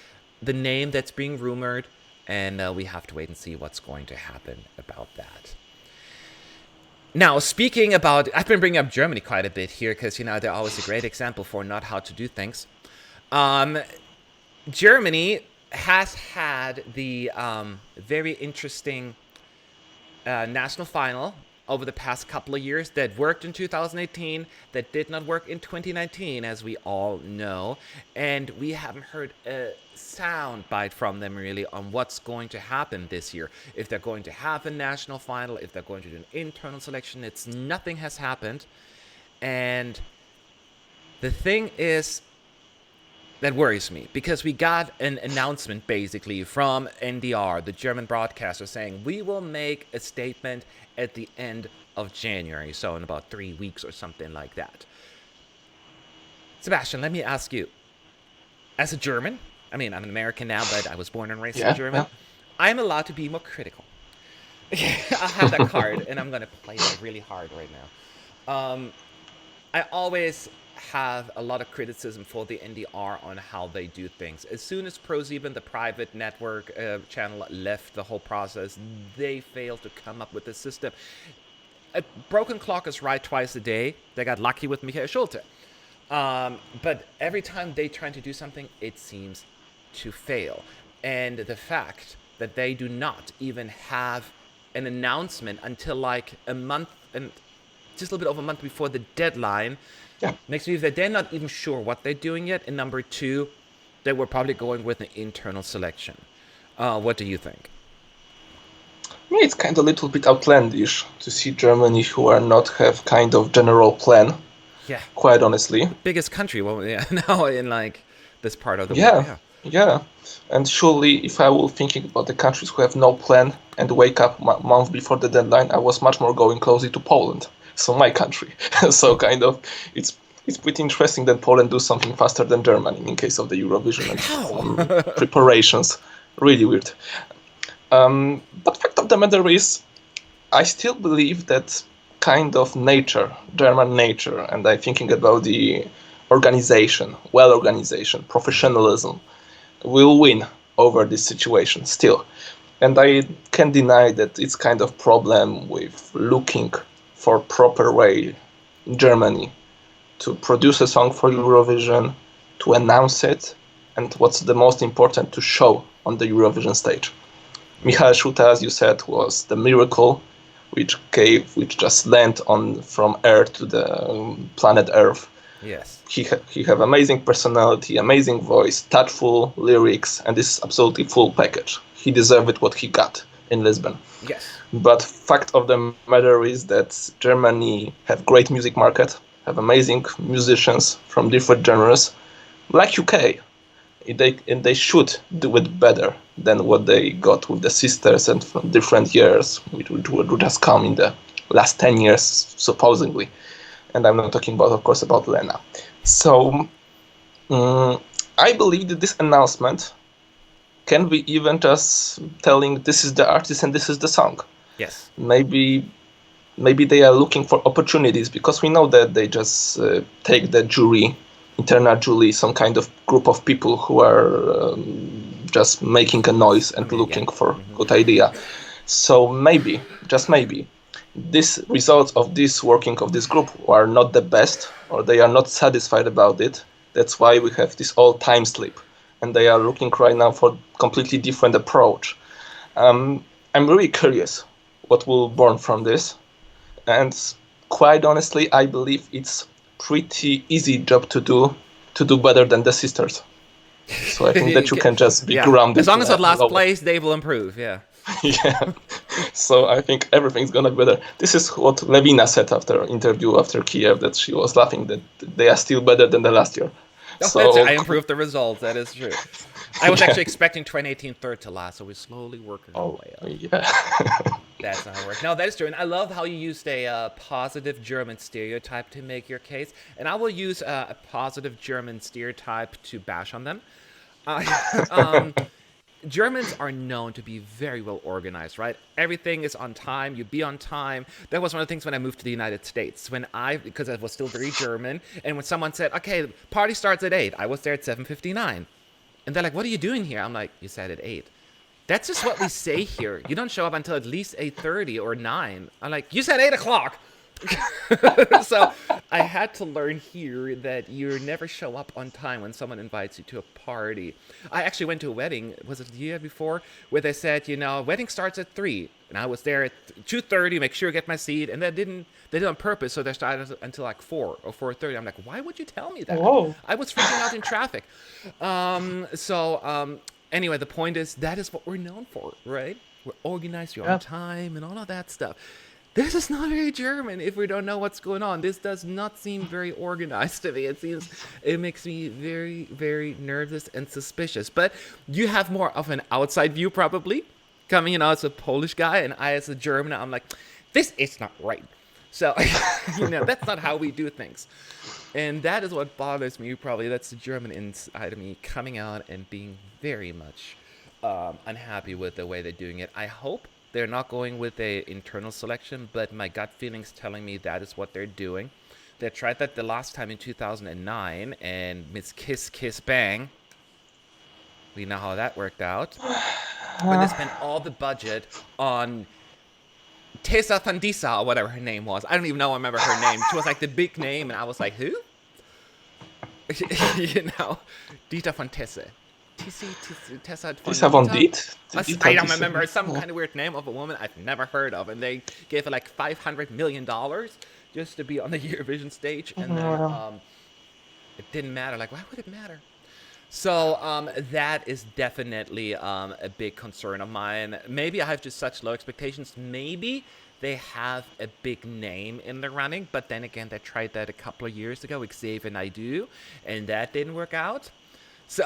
the name that's being rumored, and we have to wait and see what's going to happen about that. Now, speaking about, I've been bringing up Germany quite a bit here because, they're always a great example for not how to do things. Germany has had the very interesting national final over the past couple of years that worked in 2018, that did not work in 2019, as we all know. And we haven't heard a sound bite from them really on what's going to happen this year. If they're going to have a national final, if they're going to do an internal selection, nothing has happened. And the thing is, That worries me because we got an announcement basically from NDR, the German broadcaster, saying we will make a statement at the end of January, so in about 3 weeks or something like that. Sebastian, let me ask you, as a German, I mean, I'm an American now, but I was born and raised in Yeah, German. yeah. I'm allowed to be more critical. I have that card, and I'm gonna play that really hard right now. I always have a lot of criticism for the NDR on how they do things. As soon as ProSieben, the private network channel, left the whole process, they failed to come up with a system. A broken clock is right twice a day. They got lucky with Michael Schulte. But every time they try to do something, it seems to fail. And the fact that they do not even have an announcement until like a month and just a little bit over a month before the deadline Yeah. makes me believe that they're not even sure what they're doing yet. And number two, that we're probably going with an internal selection. What do you think? Yeah, it's kind of a little bit outlandish to see Germany who are not have kind of general plan, Yeah, quite honestly. the biggest country. Well, yeah, now in like this part of the world. Yeah, Yeah. yeah. And surely, if I were thinking about the countries who have no plan and wake up month before the deadline, I was much more going closely to Poland, so my country. So kind of, it's pretty interesting that Poland do something faster than Germany in case of the Eurovision and How? preparations. Really weird. But fact of the matter is, I still believe that kind of nature, German nature, and I'm thinking about the organization, well organization, professionalism, will win over this situation still. And I can deny that it's kind of problem with looking for proper way in Germany to produce a song for Eurovision, to announce it, and what's the most important, to show on the Eurovision stage. Michael Schulte, as you said, was the miracle which just landed on from Earth to the planet Earth. Yes. He have amazing personality, amazing voice, touchful lyrics, and this is absolutely full package. He deserved what he got in Lisbon. Yes. But fact of the matter is that Germany have great music market, have amazing musicians from different genres, like UK. They should do it better than what they got with the sisters and from different years, which would has come in the last 10 years, supposedly. And I'm not talking about, of course, about Lena. So I believe that this announcement can be even just telling this is the artist and this is the song. Yes. Maybe they are looking for opportunities because we know that they just take the jury, internal jury, some kind of group of people who are just making a noise and looking for good idea. So maybe, just maybe, these results of this working of this group are not the best, or they are not satisfied about it. That's why we have this all time slip, and they are looking right now for completely different approach. I'm really curious what will born from this, and quite honestly, I believe it's pretty easy job to do better than the sisters. So I think that you can just be Yeah. grounded. As long as at last lower. place, they will improve. Yeah. Yeah. So I think everything's gonna be better. This is what Levina said after interview after Kiev, that she was laughing that they are still better than the last year. Oh, that's So I improved the results. That is true. I was yeah. actually expecting 2018 third to last, so we're slowly working our Oh way up. yeah. That's not how it works. No, that is true. And I love how you used a positive German stereotype to make your case. And I will use a positive German stereotype to bash on them. Um, Germans are known to be very well organized, right? Everything is on time. You be on time. That was one of the things when I moved to the United States. Because I was still very German, and when someone said, "Okay, the party starts at 8," I was there at 7:59, and they're like, "What are you doing here?" I'm like, "You said at 8." That's just what we say here. You don't show up until at least 8:30 or 9. I'm like, "You said 8 o'clock." So I had to learn here that you never show up on time when someone invites you to a party. I actually went to a wedding, was it the year before, where they said, wedding starts at 3. And I was there at 2:30, make sure I get my seat. And they did it on purpose, so they started until like 4 or 4:30. I'm like, why would you tell me that? Whoa. I was freaking out in traffic. Anyway, the point is, that is what we're known for, right? We're organized, you're on time, and all of that stuff. this is not very German if we don't know what's going on. This does not seem very organized to me. It makes me very, very nervous and suspicious. But you have more of an outside view, probably, coming in as a Polish guy, and I as a German, I'm like, this is not right. So, that's not how we do things. And that is what bothers me, probably. That's the German inside of me coming out and being very much unhappy with the way they're doing it. I hope they're not going with a internal selection, but my gut feeling's telling me that is what they're doing. They tried that the last time in 2009, and Miss Kiss Kiss Bang, we know how that worked out. When they spent all the budget on Tessa Fandisa, or whatever her name was. I don't even know I remember her name. She was like the big name, and I was like, who? Dita von Tesse. Tessa von Dita? Diet? I don't remember. Some kind of weird name of a woman I've never heard of. And they gave her like $500 million just to be on the Eurovision stage. And then it didn't matter. Like, why would it matter? So that is definitely a big concern of mine. Maybe I have just such low expectations. Maybe they have a big name in the running, but then again, they tried that a couple of years ago with Xavier Naidoo, and that didn't work out. So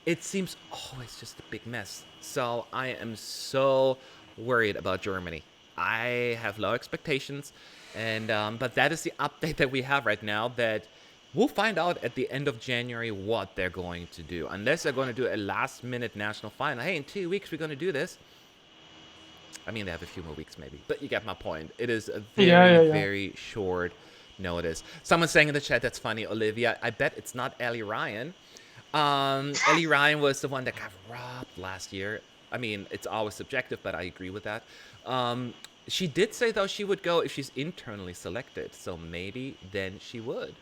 it seems always just a big mess. So I am so worried about Germany. I have low expectations, and but that is the update that we have right now. That we'll find out at the end of January what they're going to do. Unless they're going to do a last-minute national final. Hey, in 2 weeks we're going to do this. I mean, they have a few more weeks maybe, but you get my point. It is a very, very short notice. Someone's saying in the chat, that's funny, Olivia. I bet it's not Ellie Ryan. Ellie Ryan was the one that got robbed last year. I mean, it's always subjective, but I agree with that. She did say, though, she would go if she's internally selected. So maybe then she would.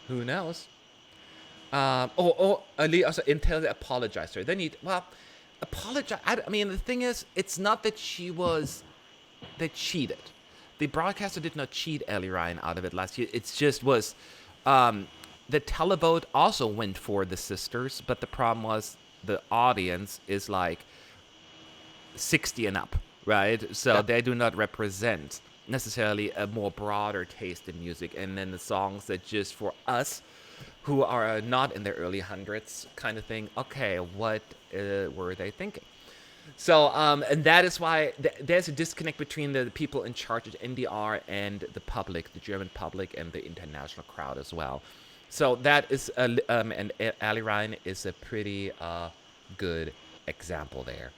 Who knows? Ali also Intel apologized to her. Apologize. I mean, the thing is, it's not that they cheated. The broadcaster did not cheat Ellie Ryan out of it last year. It just was, the televote also went for the sisters, but the problem was the audience is like 60 and up, right? So they do not represent necessarily a more broader taste in music. And then the songs that just for us who are not in their early hundreds kind of thing, okay, what were they thinking? So, and that is why there's a disconnect between the people in charge at NDR and the public, the German public, and the international crowd as well. So that is, and Ali Ryan is a pretty good example there.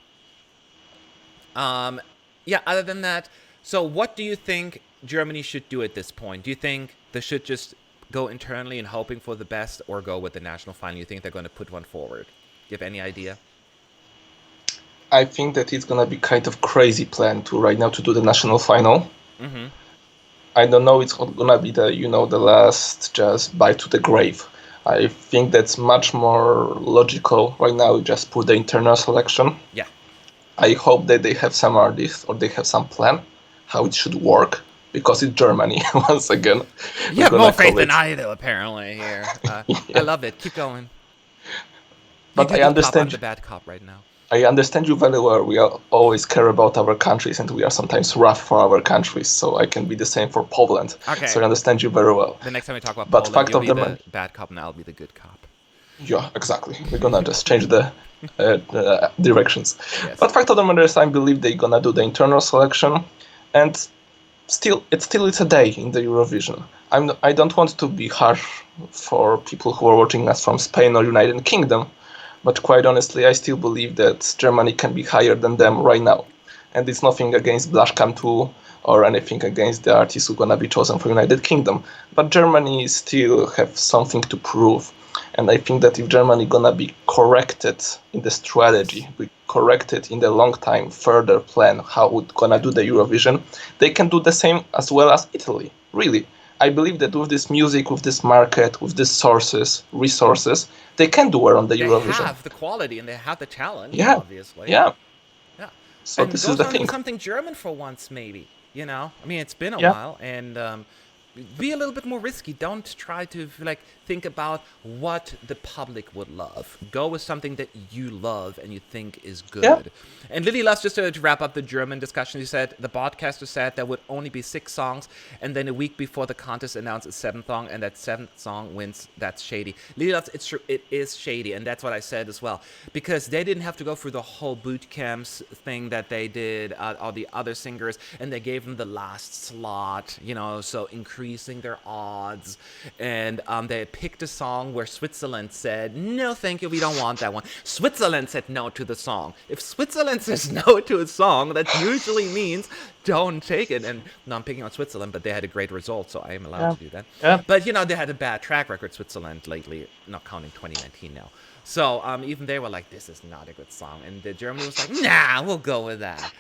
Other than that, so what do you think Germany should do at this point? Do you think they should just go internally and hoping for the best, or go with the national final? You think they're going to put one forward? Do you have any idea? I think that it's gonna be kind of crazy plan to right now to do the national final. Mm-hmm. I don't know. It's gonna be the last just bite to the grave. I think that's much more logical right now. Just put the internal selection. Yeah. I hope that they have some artists or they have some plan how it should work, because it's Germany once again. You have more faith than I do, apparently. Here, I love it. Keep going. But I understand the bad cop right now. I understand you very well. We always care about our countries, and we are sometimes rough for our countries. So I can be the same for Poland. Okay. So I understand you very well. The next time we talk about Poland, you'll be the bad cop, and I'll be the good cop. Yeah, exactly. We're gonna just change the directions. Yes. But fact of the matter is, I believe they're gonna do the internal selection, and it's a day in the Eurovision. I don't want to be harsh for people who are watching us from Spain or United Kingdom. But quite honestly, I still believe that Germany can be higher than them right now. And it's nothing against Blaszczam 2 or anything against the artists who are going to be chosen for United Kingdom. But Germany still have something to prove. And I think that if Germany going to be corrected in the strategy, be corrected in the long time further plan how we're going to do the Eurovision, they can do the same as well as Italy, really. I believe that with this music, with this market, with these resources, they can do well on the Eurovision. They have the quality and they have the talent, yeah. Obviously. Yeah. So and this is the thing. Something German for once, maybe. I mean, it's been a while, and be a little bit more risky. Don't try to like think about what the public would love. Go with something that you love and you think is Yeah. good. And Lily loves, just to wrap up the German discussion, she said the broadcaster said there would only be 6 songs, and then a week before the contest announced a 7th song, and that 7th song wins. That's shady. Lily loves, it's true, it is shady, and that's what I said as well, because they didn't have to go through the whole boot camps thing that they did, all the other singers, and they gave them the last slot, so increasing their odds, and they picked a song where Switzerland said, no, thank you, we don't want that one. Switzerland said no to the song. If Switzerland says no to a song, that usually means don't take it. And no, I'm picking on Switzerland, but they had a great result, so I am allowed to do that. Yeah. But, they had a bad track record, Switzerland, lately, not counting 2019 now. So even they were like, this is not a good song. And the Germany was like, nah, we'll go with that.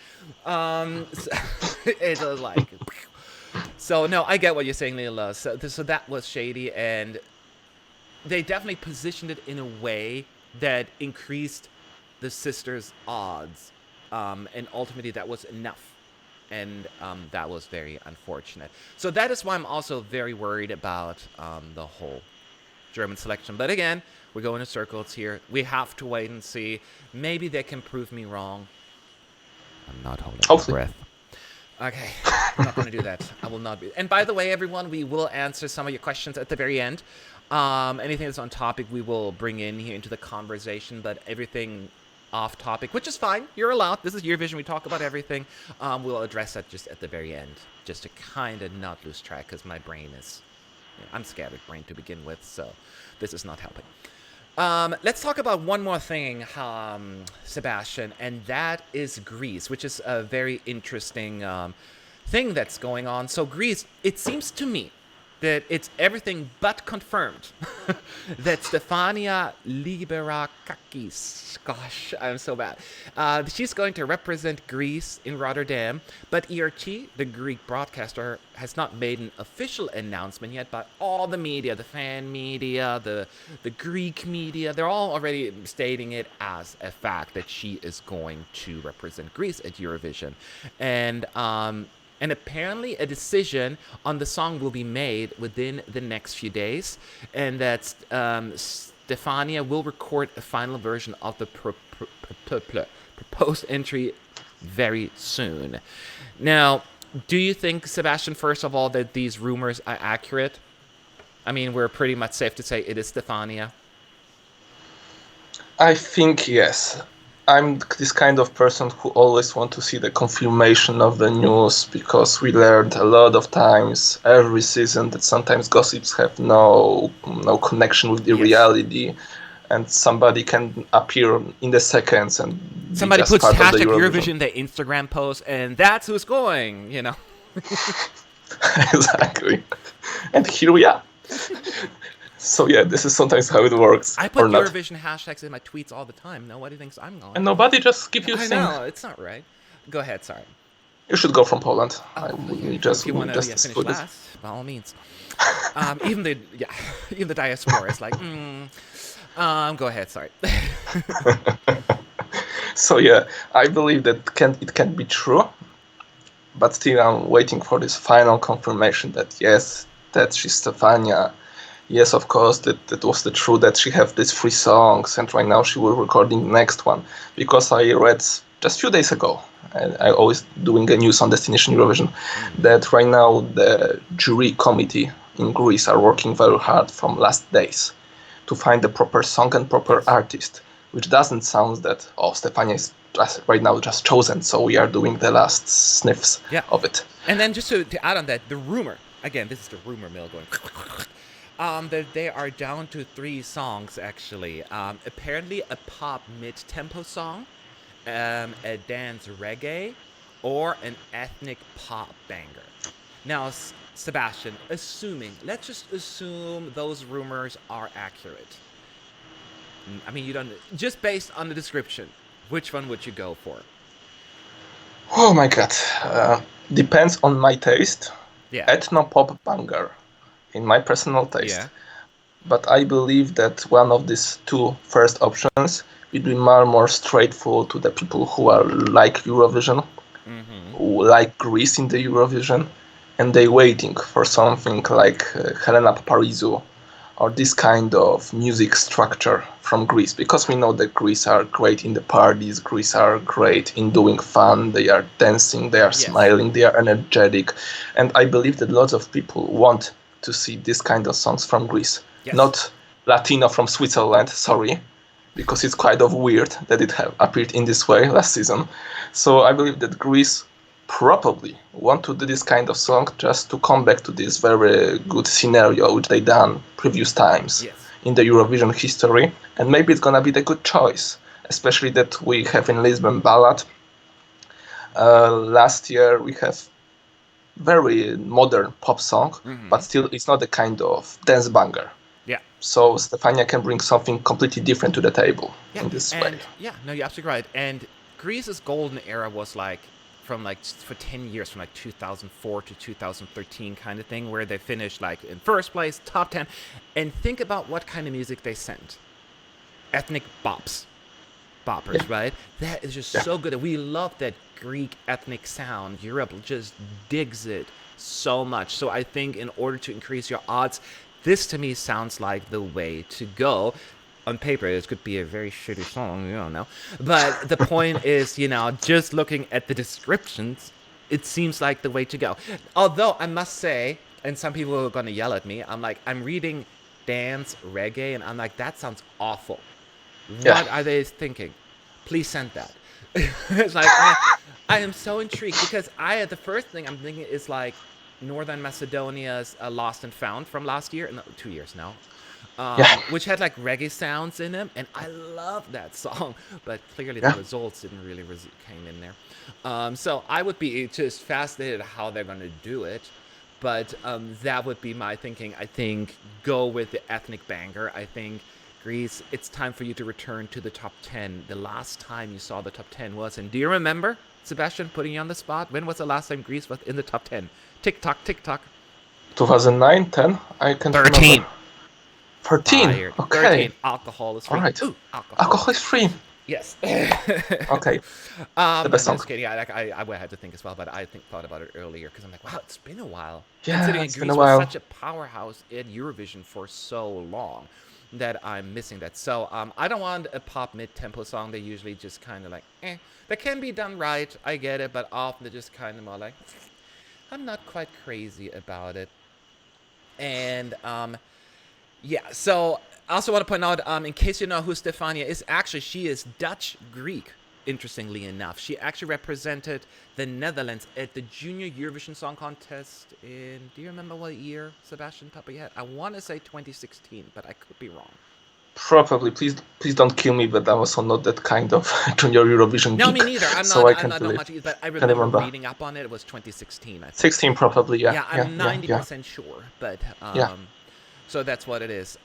It was like... So, no, I get what you're saying, Leila. So that was shady, and they definitely positioned it in a way that increased the sisters' odds, and ultimately that was enough, and that was very unfortunate. So that is why I'm also very worried about the whole German selection. But again, we're going in circles here. We have to wait and see. Maybe they can prove me wrong. I'm not holding my breath. Okay, I'm not going to do that. I will not be. And by the way, everyone, we will answer some of your questions at the very end. Anything that's on topic, we will bring in here into the conversation, but everything off topic, which is fine. You're allowed. This is Eurovision. We talk about everything. We'll address that just at the very end, just to kind of not lose track, because my brain is... I'm a scattered brain to begin with, so this is not helping. Let's talk about one more thing, Sebastian, and that is Greece, which is a very interesting thing that's going on. So Greece, it seems to me that it's everything but confirmed that Stefania Liberakakis, gosh, I'm so bad, she's going to represent Greece in Rotterdam, but ERT, the Greek broadcaster, has not made an official announcement yet, but all the media, the fan media, the Greek media, they're all already stating it as a fact that she is going to represent Greece at Eurovision. And apparently a decision on the song will be made within the next few days, and that Stefania will record a final version of the proposed entry very soon. Now, do you think, Sebastian, first of all, that these rumors are accurate? I mean, we're pretty much safe to say it is Stefania. I think yes. I'm this kind of person who always want to see the confirmation of the news, because we learned a lot of times every season that sometimes gossips have no connection with the reality, and somebody can appear in the seconds and somebody be just puts part of the Eurovision in their Instagram post, and that's who's going, Exactly. And here we are. So yeah, this is sometimes how it works. I put Eurovision hashtags in my tweets all the time. Nobody thinks I'm going. And nobody just give you a I thing. know, it's not right. Go ahead, sorry. You should go from Poland. If you want to finish last, by all means. Even the diaspora is like, go ahead, sorry. So yeah, I believe that it can be true, but still I'm waiting for this final confirmation that yes, that she's Stefania. Yes, of course, that was the truth, that she have these 3 songs, and right now she will recording the next one. Because I read just a few days ago, and I always doing a news on Destination Eurovision, that right now the jury committee in Greece are working very hard from last days to find the proper song and proper artist, which doesn't sound that, Stefania is right now just chosen, so we are doing the last sniffs of it. And then just to add on that, the rumor, again, this is the rumor mill going... that they are down to 3 songs, actually. Apparently a pop mid-tempo song, a dance reggae, or an ethnic pop banger. Now, Sebastian, let's just assume those rumors are accurate. I mean, you don't... Just based on the description, which one would you go for? Oh my god. Depends on my taste. Yeah. Ethno-pop banger. In my personal taste. Yeah. But I believe that one of these 2 first options will be more straightforward to the people who are like Eurovision, who like Greece in the Eurovision, and they waiting for something like Helena Paparizou or this kind of music structure from Greece, because we know that Greece are great in the parties, Greece are great in doing fun, they are dancing, they are Yes. smiling, they are energetic, and I believe that lots of people want to see this kind of songs from Greece, Yes. not Latino from Switzerland, sorry, because it's quite of weird that it have appeared in this way last season. So I believe that Greece probably want to do this kind of song just to come back to this very good scenario which they done previous times Yes. in the Eurovision history, and maybe it's gonna be the good choice, especially that we have in Lisbon Ballad. Last year we have very modern pop song, Mm-hmm. but still it's not a kind of dance banger. Yeah. So Stefania can bring something completely different to the table Yeah. in this way. And yeah, no, you're absolutely right. And Greece's golden era was like from like for 10 years, from like 2004 to 2013 kind of thing, where they finished like in first place, top 10. And think about what kind of music they sent. Ethnic boppers, Yeah, right? That is just yeah. so good. We love that Greek ethnic sound. Europe just digs it so much. So I think in order to increase your odds, this to me sounds like the way to go. On paper, this could be a very shitty song, you don't know. But the point is, just looking at the descriptions, it seems like the way to go. Although I must say, and some people are gonna yell at me, I'm reading dance reggae, and I'm like, that sounds awful. Yeah. What are they thinking? Please send that. It's like I am so intrigued because the first thing I'm thinking is like Northern Macedonia's Lost and Found from last year, no, 2 years now, Yeah. which had like reggae sounds in them, and I love that song. But clearly the Yeah. results didn't really came in there. So I would be just fascinated how they're gonna do it. But that would be my thinking. I think go with the ethnic banger. I think Greece, it's time for you to return to the top 10. The last time you saw the top 10 was, and do you remember, Sebastian, putting you on the spot? When was the last time Greece was in the top 10? Tick tock, tick tock. 2009, 10? I can't remember. 13. 13. Fired. Okay. 13. Alcohol is All free. right. Ooh, alcohol is Alcohol free. is free. Yes. Okay. The best song. Just kidding. I had to think as well, but thought about it earlier because I'm like, wow, it's been a while. Yeah, Considering it's been a Greece was while. such a powerhouse in Eurovision for so long that I'm missing that. So I don't want a pop mid-tempo song. They usually just kind of like, That can be done right. I get it, but often they're just kind of more like, I'm not quite crazy about it. And yeah, so I also want to point out, in case you know who Stefania is, actually, she is Dutch Greek, interestingly enough. She actually represented the Netherlands at the Junior Eurovision Song Contest in, do you remember what year, Sebastian, top of your head? I want to say 2016, but I could be wrong. Probably. Please don't kill me, but I'm also not that kind of junior Eurovision No, geek, me neither. I'm so not. I I'm can't not really much, but I can remember remember. reading up on it. It was 2016, I think. 16 probably. Yeah. Yeah, Yeah. I'm Yeah. Yeah. 90% sure, but Yeah. so that's what it is.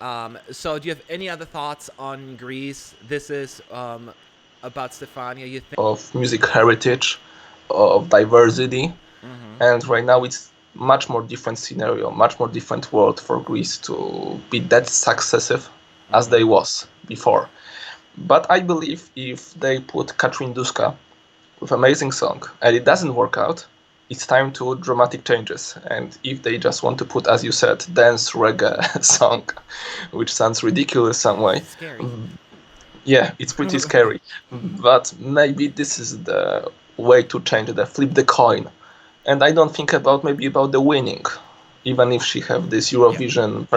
So do you have any other thoughts on Greece? This is about Stefania. You think? Of music heritage, of diversity, Mm-hmm. and right now it's much more different scenario, much more different world for Greece to be that successive as Mm-hmm. they was before. But I believe if they put Katrin Duska with amazing song and it doesn't work out, it's time to dramatic changes. And if they just want to put, as you said, dance reggae song, which sounds ridiculous some way, Scary. yeah, it's pretty scary. But maybe this is the way to change it, flip the coin. And I don't think about maybe about the winning, even if she have this Yeah. Eurovision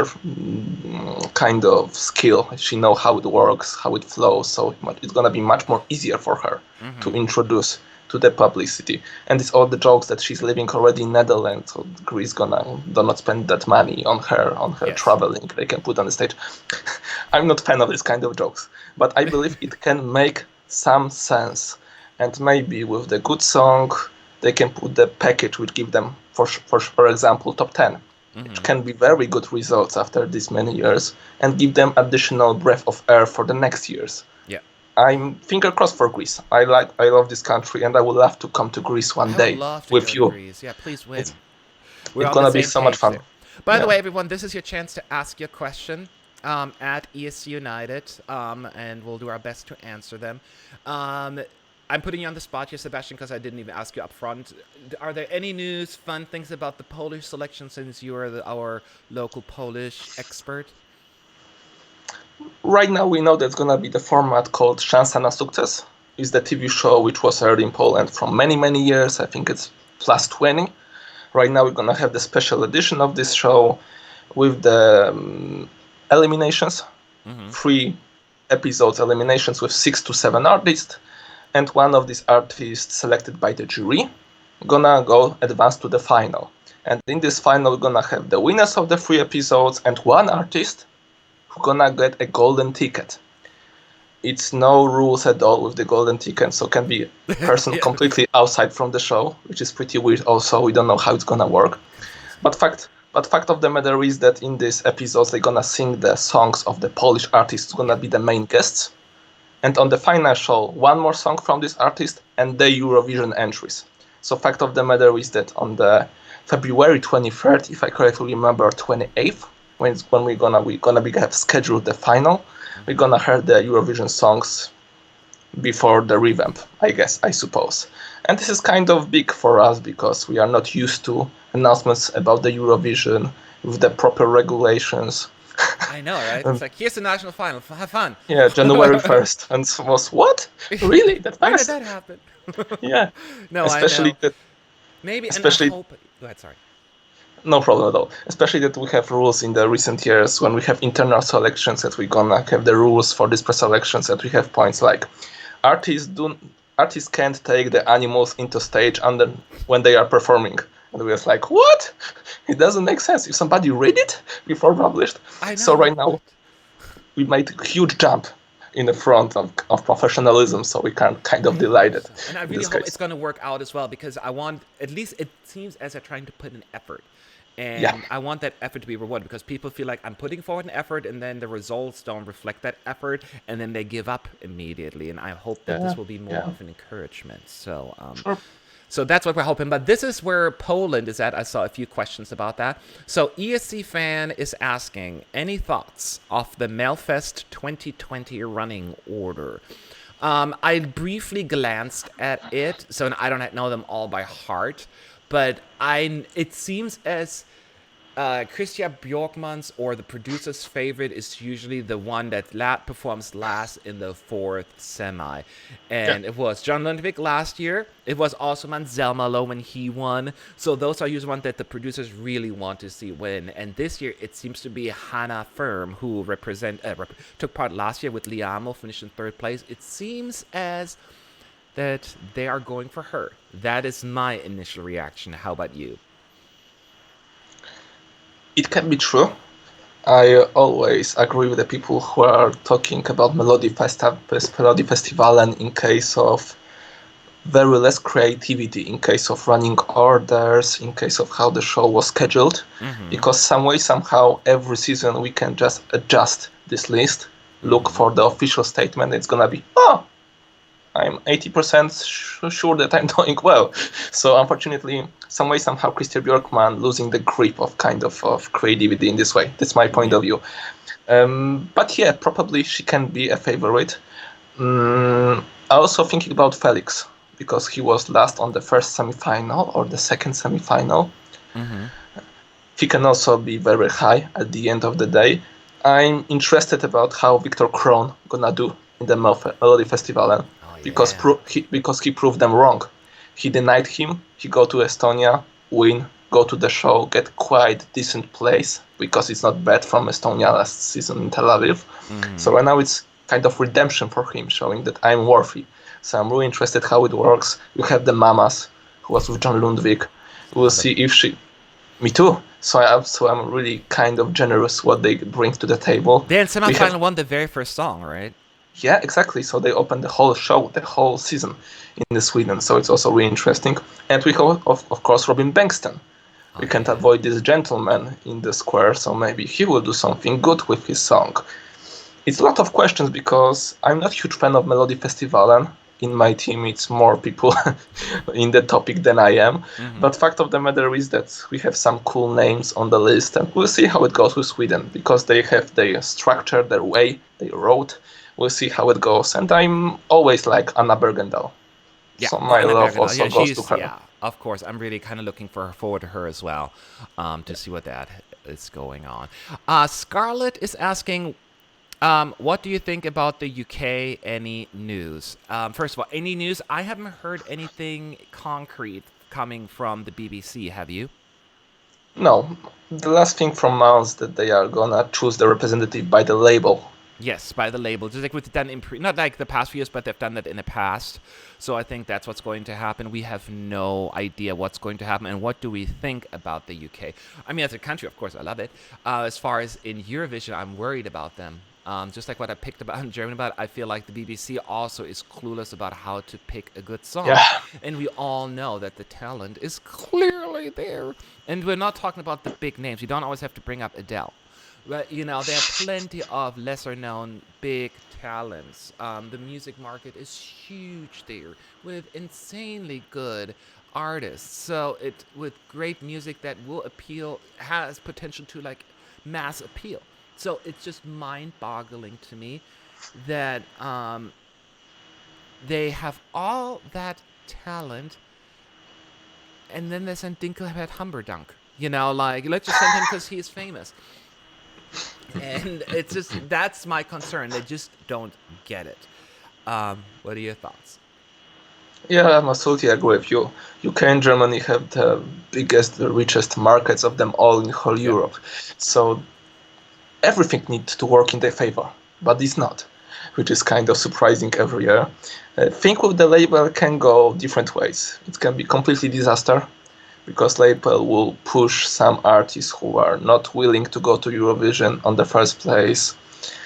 kind of skill. She know how it works, how it flows, so it's gonna be much more easier for her to Mm-hmm. introduce to the publicity. And it's all the jokes that she's living already in Netherlands, so Greece gonna do not spend that money on her Yes. traveling. They can put on the stage. I'm not fan of this kind of jokes, but I believe it can make some sense. And maybe with the good song, they can put the package which give them, for example, top 10, which Mm-hmm. can be very good results after this many years, and give them additional breath of air for the next years. Yeah. I'm finger crossed for Greece. I love this country, and I would love to come to Greece one I would day love to with go to you. Greece. Yeah, please It's win. We're it's on the gonna be same so much page fun. there. By the Yeah. way, everyone, this is your chance to ask your question at ESCunited, and we'll do our best to answer them. Um, I'm putting you on the spot here, Sebastian, because I didn't even ask you up front. Are there any news, fun things about the Polish selection since you are our local Polish expert? Right now, we know there's gonna be the format called Szansa na Sukces. It's the TV show which was aired in Poland for many, many years. I think it's plus 20. Right now, we're gonna have the special edition of this show with the eliminations, 3 episodes eliminations with 6 to 7 artists, and one of these artists selected by the jury gonna go advance to the final. And in this final, we're gonna have the winners of the 3 episodes and one artist who gonna get a golden ticket. It's no rules at all with the golden ticket, so can be a person completely outside from the show, which is pretty weird. Also, we don't know how it's gonna work. But fact of the matter is that in these episodes they're gonna sing the songs of the Polish artists, gonna be the main guests. And on the final show, one more song from this artist and the Eurovision entries. So fact of the matter is that on the February 23rd, if I correctly remember, 28th, when we're gonna have scheduled the final, we're gonna hear the Eurovision songs before the revamp, I suppose. And this is kind of big for us because we are not used to announcements about the Eurovision with the proper regulations. I know, right? It's like, here's the national final. Have fun. Yeah, January 1st. And it was, what? Really? That When fast? did that happen? Yeah. No, Especially I know. that. Maybe, Especially, and I hope. Go ahead, sorry. no problem at all. Especially that we have rules in the recent years when we have internal selections that we're gonna have the rules for these pre-selections that we have points like artists can't take the animals into stage when they are performing. And we was like, what? It doesn't make sense. If somebody read it before published. I know. So right now we made a huge jump in the front of professionalism, so we can kind of delight it. And I really hope it's going to work out as well because I want, at least it seems as they're trying to put an effort. And I want that effort to be rewarded because people feel like I'm putting forward an effort and then the results don't reflect that effort and then they give up immediately. And I hope that this will be more of an encouragement. So, Sure. so that's what we're hoping. But this is where Poland is at. I saw a few questions about that. So ESC fan is asking, any thoughts of the Melfest 2020 running order? I briefly glanced at it, so I don't know them all by heart. But it seems as Christian Bjorkman's or the producer's favorite is usually the one that performs last in the fourth semi. And it was John Lundvik last year. It was also Manzelmalo when he won. So those are usually ones that the producers really want to see win. And this year it seems to be Hannah Firm who took part last year with Liamo, finished in third place. It seems as that they are going for her. That is my initial reaction. How about you? It can be true. I always agree with the people who are talking about Melody Festival and in case of very less creativity, in case of running orders, in case of how the show was scheduled. Because somehow, every season we can just adjust this list, look for the official statement. It's gonna be, I'm 80% sure that I'm doing well. So unfortunately, somehow Christian Bjorkman losing the grip of kind of creativity in this way. That's my point of view. But yeah, probably she can be a favorite. I also thinking about Felix because he was last on the first semifinal or the second semifinal. He can also be very high at the end of the day. I'm interested about how Victor Kron gonna do in the Melody Festival. Because he proved them wrong. He denied him. He go to Estonia, win, go to the show, get quite decent place because it's not bad from Estonia last season in Tel Aviv. So right now it's kind of redemption for him, showing that I'm worthy. So I'm really interested how it works. You have the Mamas, who was with John Lundvik. We'll see if she. Me too. So I'm really kind of generous what they bring to the table. They in semifinal won the very first song, right? Yeah, exactly. So they opened the whole show, the whole season in Sweden. So it's also really interesting. And we have, of course, Robin Bengtsson. We can't avoid this gentleman in the square, so maybe he will do something good with his song. It's a lot of questions because I'm not a huge fan of Melody Festivalen. In my team, it's more people in the topic than I am. But fact of the matter is that we have some cool names on the list, and we'll see how it goes with Sweden because they have their structure, their way, they wrote. We'll see how it goes. And I'm always like Anna Bergendahl. Yeah, So my Anna love Bergendahl. also Yeah, goes to she's her. yeah. Of course, I'm really kind of looking forward to her as well, to see what that is going on. Scarlett is asking, what do you think about the UK? Any news? First of all, any news? I haven't heard anything concrete coming from the BBC. Have you? No, the last thing from Mouse that they are gonna choose the representative by the label. Yes, by the label, just like we've done in not like the past few years, but they've done that in the past. So I think that's what's going to happen. We have no idea what's going to happen, and what do we think about the UK? I mean, as a country, of course, I love it. As far as in Eurovision, I'm worried about them. Just like what I picked about in German about, I feel like the BBC also is clueless about how to pick a good Yeah, song, and we all know that the talent is clearly there. And we're not talking about the big names. You don't always have to bring up Adele. But there are plenty of lesser known big talents. The music market is huge there with insanely good artists. So it with great music that will appeal has potential to like mass appeal. So it's just mind-boggling to me that they have all that talent, and then they send Dinkelhead Humperdunk. Like let's just send him because he's famous. And it's just that's my concern. They just don't get it. What are your thoughts? yeah, I'm absolutely agree with you. UK and Germany have the biggest, the richest markets of them all in whole Yep. Europe. So everything needs to work in their favor, but it's not, which is kind of surprising every year. Think with the label can go different ways. It can be completely disaster because label will push some artists who are not willing to go to Eurovision on the first place.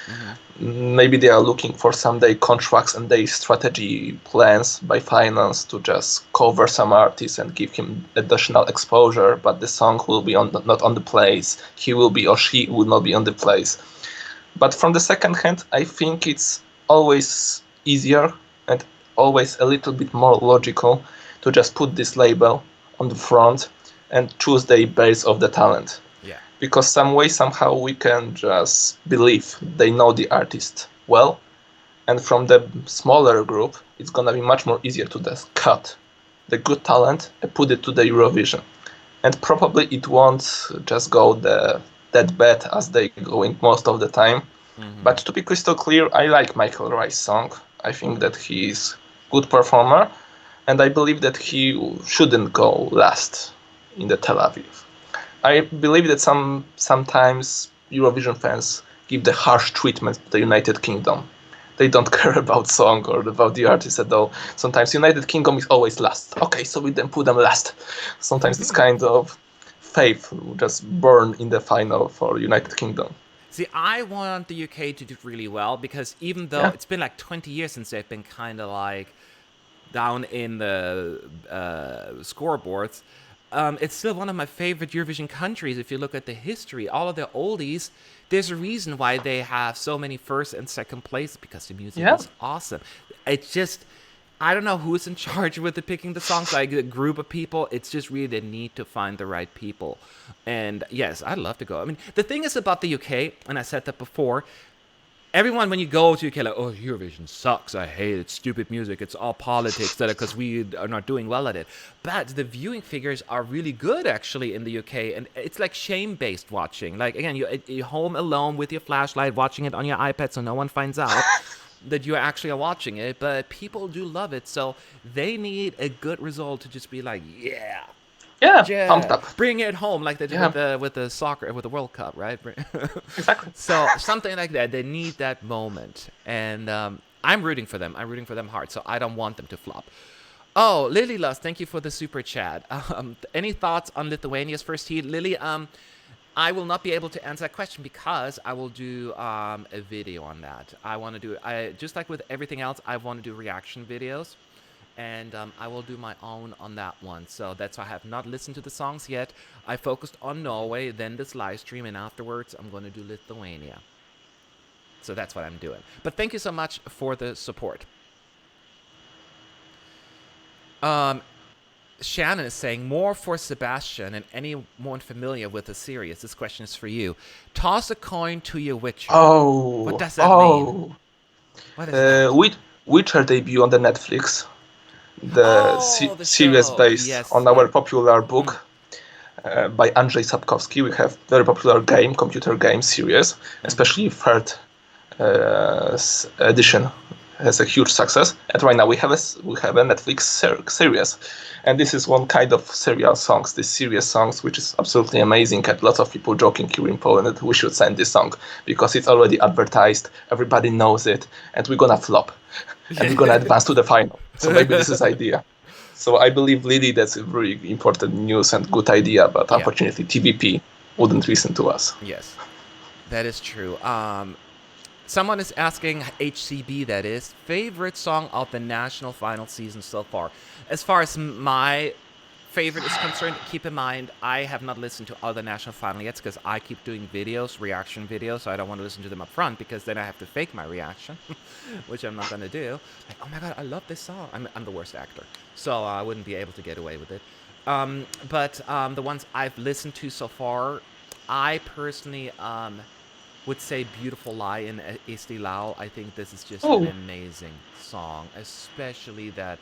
Mm-hmm. Maybe they are looking for someday contracts and their strategy plans by finance to just cover some artists and give him additional exposure, but the song will be not on the place. He will be or she will not be on the place. But from the second hand, I think it's always easier and always a little bit more logical to just put this label on the front and choose the base of the talent. Yeah. Because some way, somehow we can just believe they know the artist well. And from the smaller group, it's gonna be much more easier to just cut the good talent and put it to the Eurovision. And probably it won't just go that bad as they going most of the time. Mm-hmm. But to be crystal clear, I like Michael Rice's song. I think that he is good performer, and I believe that he shouldn't go last in the Tel Aviv. I believe that sometimes Eurovision fans give the harsh treatment to the United Kingdom. They don't care about song or about the artist at all. Sometimes United Kingdom is always last. Okay, so we then put them last. Sometimes this kind of faith will just burn in the final for United Kingdom. See, I want the UK to do really well because even though Yeah, it's been like 20 years since they've been kind of like down in the scoreboards, it's still one of my favorite Eurovision countries. If you look at the history, all of the oldies, there's a reason why they have so many first and second place because the music yeah, is awesome. It's just, I don't know who's in charge with the picking the songs, like a group of people. It's just really the need to find the right people. And yes, I'd love to go. I mean, the thing is about the UK, and I said that before, everyone when you go to UK like, oh, Eurovision sucks, I hate it, stupid music, it's all politics because we are not doing well at it. But the viewing figures are really good actually in the UK, and it's like shame-based watching. Like again, you're home alone with your flashlight watching it on your iPad so no one finds out that you actually are watching it, but people do love it, so they need a good result to just be like, yeah, yeah, pumped yeah, up. bring it home like they did Yeah, with the soccer with the World Cup, right? exactly. So something like that. They need that moment, and I'm rooting for them. I'm rooting for them hard. So I don't want them to flop. Oh, Lily Lust, thank you for the super chat. Any thoughts on Lithuania's first heat, Lily? I will not be able to answer that question because I will do a video on that. I want to do I just like with everything else. I want to do reaction videos, and I will do my own on that one. So that's why I have not listened to the songs yet. I focused on Norway, then this live stream, and afterwards I'm going to do Lithuania. So that's what I'm doing. But thank you so much for the support. Shannon is saying more for Sebastian and anyone familiar with the series. This question is for you. Toss a coin to your Witcher. What Oh, does that mean? oh. What is that? Witcher debut on the Netflix. the Oh, the series show. based Yes. on our Yeah. popular Mm. book by Andrzej Sapkowski. We have very popular computer game series, Mm-hmm. especially third edition has a huge success. And right now we have a Netflix series, and this is one kind of serial songs, this serious songs, which is absolutely amazing. And lots of people joking here in Poland that we should send this song because it's already advertised, everybody knows it, and we're gonna flop, and we're gonna advance to the final. So maybe this is idea. So I believe Lily that's a very important news and good idea, but Yeah. unfortunately TVP wouldn't listen to us. Yes. That is true. Someone is asking HCB, that is, favorite song of the national final season so far. As far as my favorite is concerned, keep in mind I have not listened to other national final yet because I keep doing videos, reaction videos, so I don't want to listen to them up front because then I have to fake my reaction, which I'm not gonna do. Like, oh my god, I love this song. I'm the worst actor, so I wouldn't be able to get away with it. But the ones I've listened to so far, I personally would say Beautiful Lie in Esti Lao. I think this is just an Oh, amazing song, especially that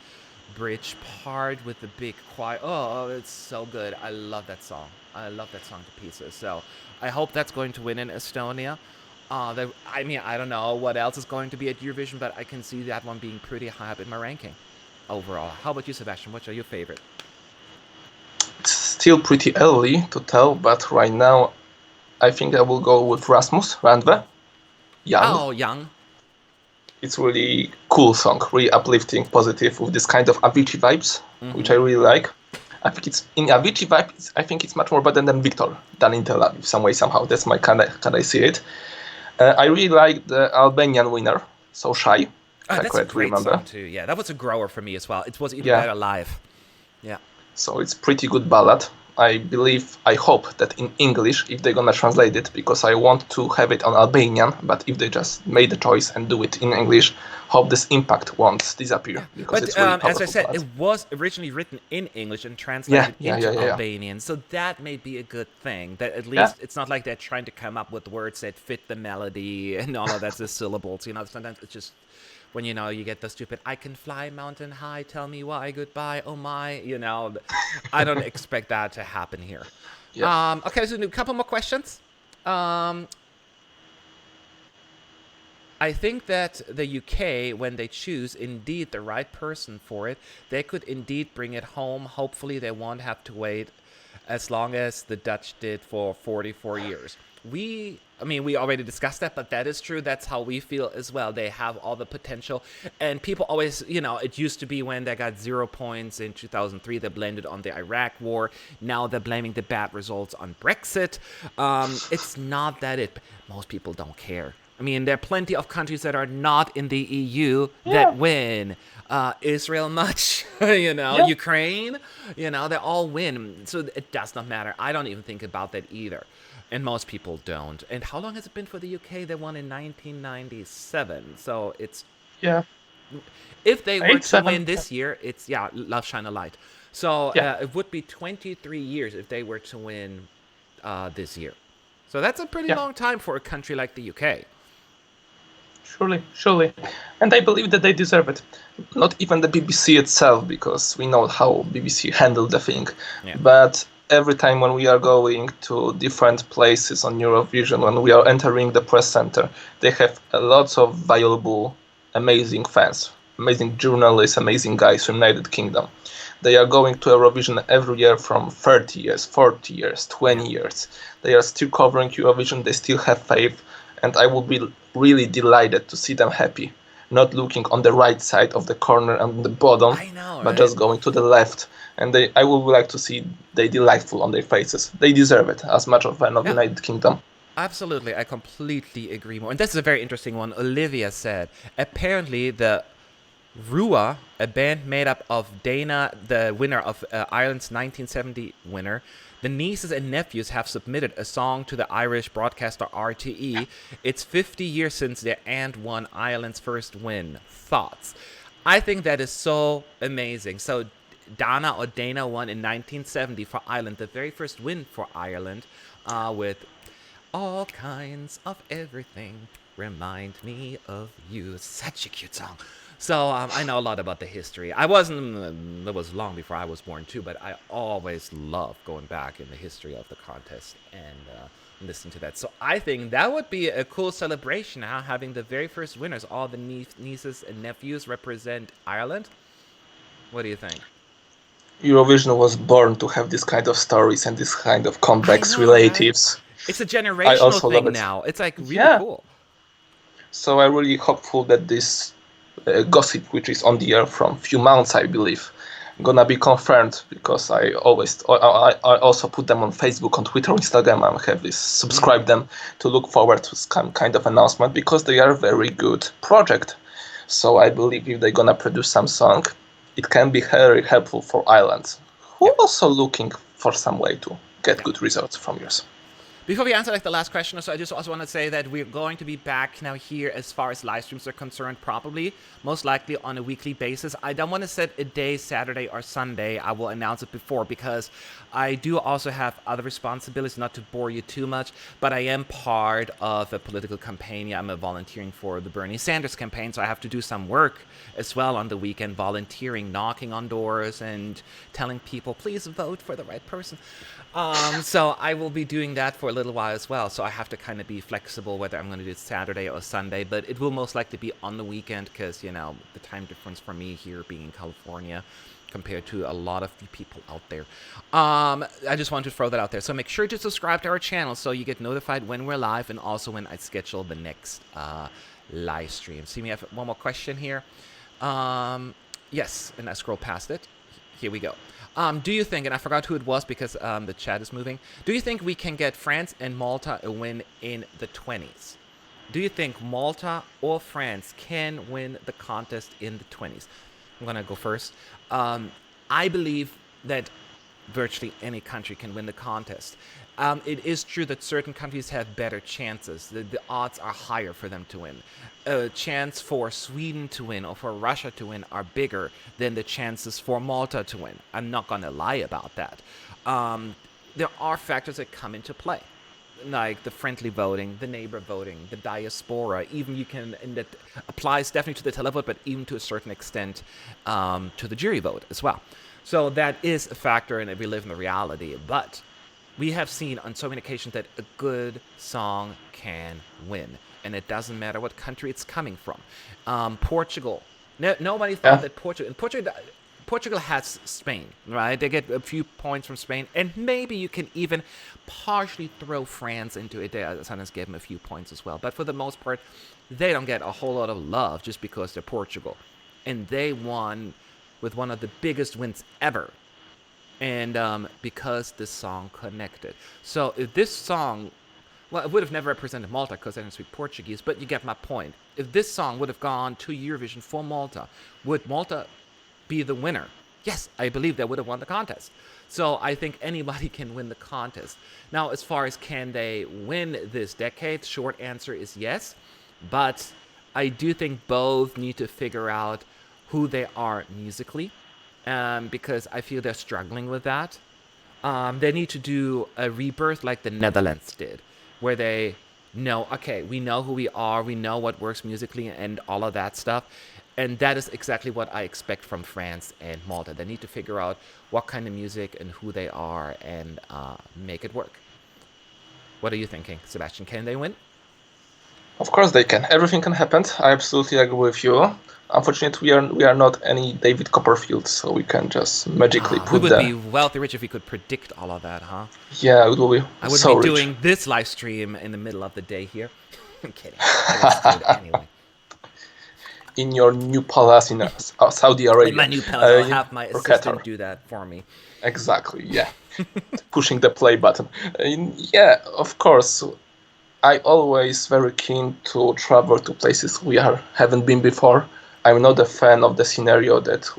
bridge part with the big choir. Oh, it's so good. I love that song. I love that song to pieces. So I hope that's going to win in Estonia. I mean, I don't know what else is going to be at Eurovision, but I can see that one being pretty high up in my ranking overall. How about you, Sebastian? Which are your favorite? it's still pretty early to tell, but right now I think I will go with Rasmus Randve, Young. Oh, Young. It's really cool song, really uplifting, positive, with this kind of Avicii vibes, which I Mm-hmm. really like. I think it's in Avicii vibe. I think it's much more better than Victor, than in Tel Aviv, some way somehow. That's my kind I see it. I really like the Albanian winner, So Shy, if I That's a correctly great remember. song too. Yeah, that was a grower for me as well. It was even Yeah, better live. Yeah. so it's pretty good ballad. I hope that in English, if they're gonna translate it, because I want to have it on Albanian, but if they just made the choice and do it in English, hope this impact won't disappear, Yeah, because but it's really as I powerful said, ballad. it was originally written in English and Yeah, translated yeah, yeah, into yeah, yeah. Albanian, so that may be a good thing. That at Yeah, least it's not like they're trying to come up with words that fit the melody and all of that's the syllables. You know, sometimes it's just when you get the stupid "I can fly mountain high, tell me why, goodbye, oh my." I don't expect that to happen here. yeah. Okay, so a couple more questions. Um, I think that the UK, when they choose indeed the right person for it, they could indeed bring it home. Hopefully, they won't have to wait as long as the Dutch did for 44 years. We already discussed that, but that is true. That's how we feel as well. They have all the potential. And people always, it used to be when they got 0 points in 2003, they blamed it on the Iraq war. Now they're blaming the bad results on Brexit. It's not that most people don't care. I mean, there are plenty of countries that are not in the EU that Yeah, win. Israel, much, yeah. Ukraine, they all win. So it does not matter. I don't even think about that either. And most people don't. And how long has it been for the UK? They won in 1997. So Yeah. if they were Eight, to seven. win this year, it's, yeah, love shine a light. So Yeah, it would be 23 years if they were to win this year. So that's a pretty yeah. long time for a country like the UK. Surely, surely. And I believe that they deserve it. Not even the BBC itself, because we know how BBC handled the thing. Yeah. But every time when we are going to different places on Eurovision, when we are entering the press center, they have lots of valuable, amazing fans, amazing journalists, amazing guys from United Kingdom. They are going to Eurovision every year from 30 years, 40 years, Yeah. 20 years. They are still covering Eurovision, they still have faith, and I would be really delighted to see them happy, not looking on the right side of the corner and the bottom, I know, but right? just going to the left. And I would like to see they delightful on their faces. They deserve it as much of fan of Yeah. United Kingdom. Absolutely, I completely agree more. And this is a very interesting one. Olivia said apparently the Rua, a band made up of Dana, the winner of Ireland's 1970 winner, the nieces and nephews have submitted a song to the Irish broadcaster RTE. It's 50 years since their aunt won Ireland's first win. Thoughts? I think that is so amazing. So Dana or Dana won in 1970 for Ireland, the very first win for Ireland, with all kinds of everything remind me of you. Such a cute song. So I know a lot about the history. I wasn't. It was long before I was born too, but I always love going back in the history of the contest and listening to that. So I think that would be a cool celebration. Huh? Having the very first winners, all the nieces and nephews represent Ireland. What do you think? Eurovision was born to have this kind of stories and this kind of I comebacks, know, right? relatives. It's a I generational also love thing it. now. It's like really Yeah, cool. so I'm really hopeful that this gossip, which is on the air from few months, I believe, gonna be confirmed because I also put them on Facebook, on Twitter, Instagram. I have this Mm-hmm. subscribe them to look forward to some kind of announcement because they are a very good project. So I believe if they're gonna produce some song, it can be very helpful for Ireland, who Yeah. also looking for some way to get Yeah. good results from yours. Before we answer like the last question, so I just also want to say that we're going to be back now here as far as live streams are concerned, probably most likely on a weekly basis. I don't want to set a day, Saturday or Sunday. I will announce it before because I do also have other responsibilities. Not to bore you too much, but I am part of a political campaign. I'm volunteering for the Bernie Sanders campaign, so I have to do some work as well on the weekend, volunteering, knocking on doors, and telling people, please vote for the right person. So I will be doing that for a little while as well. So I have to kind of be flexible whether I'm going to do it Saturday or Sunday, but it will most likely be on the weekend because, the time difference for me here being in California compared to a lot of the people out there. I just wanted to throw that out there. So make sure to subscribe to our channel so you get notified when we're live and also when I schedule the next live stream. See, we have one more question here. Yes, and I scroll past it. Here we go. Do you think, and I forgot who it was because the chat is moving, do you think we can get France and Malta a win in the 20s? Do you think Malta or France can win the contest in the 20s? I'm going to go first. I believe that virtually any country can win the contest. It is true that certain countries have better chances. The odds are higher for them to win. A chance for Sweden to win or for Russia to win are bigger than the chances for Malta to win. I'm not going to lie about that. There are factors that come into play, like the friendly voting, the neighbor voting, the diaspora. Even you can, and that applies definitely to the televote, but even to a certain extent to the jury vote as well. So that is a factor, and we live in the reality. But we have seen on so many occasions that a good song can win, and it doesn't matter what country it's coming from. Portugal. Nobody thought Yeah, that Portugal has Spain, right? They get a few points from Spain, and maybe you can even partially throw France into it. They sometimes give them a few points as well, but for the most part, they don't get a whole lot of love just because they're Portugal, and they won with one of the biggest wins ever, and because this song connected. So if this song, well, it would have never represented Malta because they don't speak Portuguese, but you get my point. If this song would have gone to Eurovision for Malta, would Malta be the winner? Yes, I believe they would have won the contest. So I think anybody can win the contest. Now, as far as can they win this decade, short answer is yes. But I do think both need to figure out who they are musically, because I feel they're struggling with that. They need to do a rebirth like the Netherlands did, where they know, okay, we know who we are, we know what works musically, and all of that stuff. And that is exactly what I expect from France and Malta. They need to figure out what kind of music and who they are and make it work. What are you thinking, Sebastian? Can they win? of course they can. Everything can happen. I absolutely agree with you. Unfortunately, we are not any David Copperfield, so we can just magically We put would the. be wealthy rich if we could predict all of that, huh? Yeah, it will be I wouldn't so be rich. doing this live stream in the middle of the day here. I'm kidding. I would still do it anyway. In your new palace in Saudi In my Arabia, new palace, I'll in have my or Qatar. assistant do that for me. Exactly. Yeah, pushing the play button. Yeah, of course. I always very keen to travel to places we haven't been before. I'm not a fan of the scenario that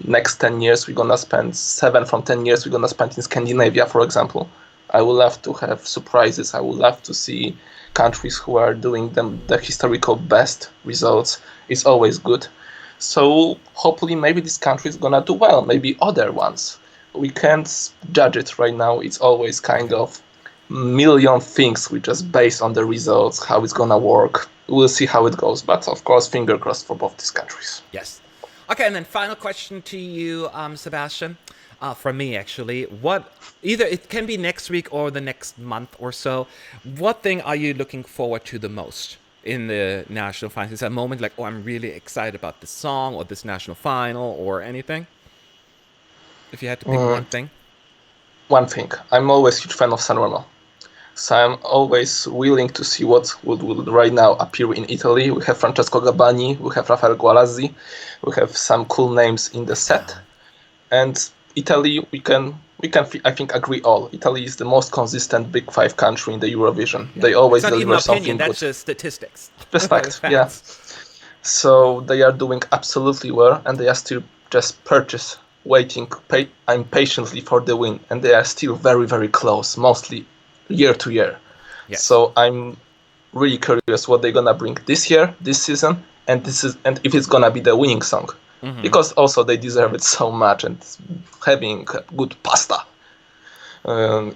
next 10 years we're gonna spend 7 from 10 years we're gonna spend in Scandinavia, for example. I would love to have surprises. I would love to see countries who are doing the historical best results. It's always good. So hopefully maybe this country is gonna do well. Maybe other ones. We can't judge it right now. It's always kind Okay. of million things which is based on the results, how it's gonna work. we'll see how it goes. But of course, finger crossed for both these countries. Yes. Okay, and then final question to you, Sebastian, from me actually. What either it can be next week or the next month or so. What thing are you looking forward to the most in the national finals? Is that a moment like, oh, I'm really excited about this song or this national final or anything? If you had to pick one Mm, thing. one thing, I'm always a huge fan of Sanremo. So I'm always willing to see what would right now appear in Italy. We have Francesco Gabbani, we have Rafael Gualazzi, we have some cool names in the I set. know. And Italy, we can I think agree all. Italy is the most consistent Big Five country in the Eurovision. Yeah. They It's always not even deliver opinion, something that's good. just statistics. Just fact, yeah. Facts. So they are doing absolutely well, and they are still just waiting impatiently for the win, and they are still very, very close, mostly year to year. Yes. So I'm really curious what they're gonna bring this year, this season, and if it's gonna be the winning song, Mm-hmm. because also they deserve it so much, and having good pasta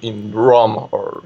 in Rome or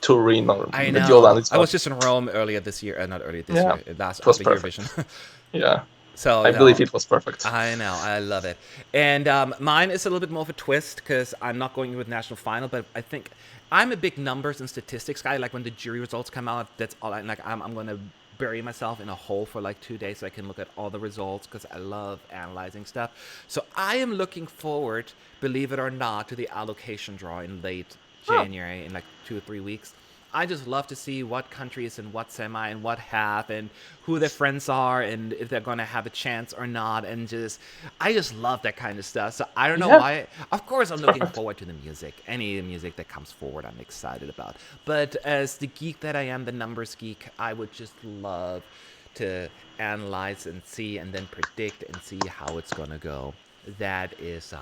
Turin or I Mediolan, know. it's I gonna was just in Rome earlier this year. Not earlier this yeah, year. Last it was after perfect. Eurovision. Yeah, So I believe no, it was perfect. I know, I love it. And mine is a little bit more of a twist because I'm not going with national final, but I think I'm a big numbers and statistics guy. Like when the jury results come out, that's all. I'm going to bury myself in a hole for like 2 days so I can look at all the results because I love analyzing stuff. So I am looking forward, believe it or not, to the allocation draw in late Oh, January in like 2 or 3 weeks. I just love to see what country is in what semi and what half and who their friends are and if they're gonna have a chance or not. And just, I just love that kind of stuff. So I don't know yeah, why. Of course, I'm it's looking perfect. forward to the music. Any music that comes forward, I'm excited about. But as the geek that I am, the numbers geek, I would just love to analyze and see and then predict and see how it's gonna go. That is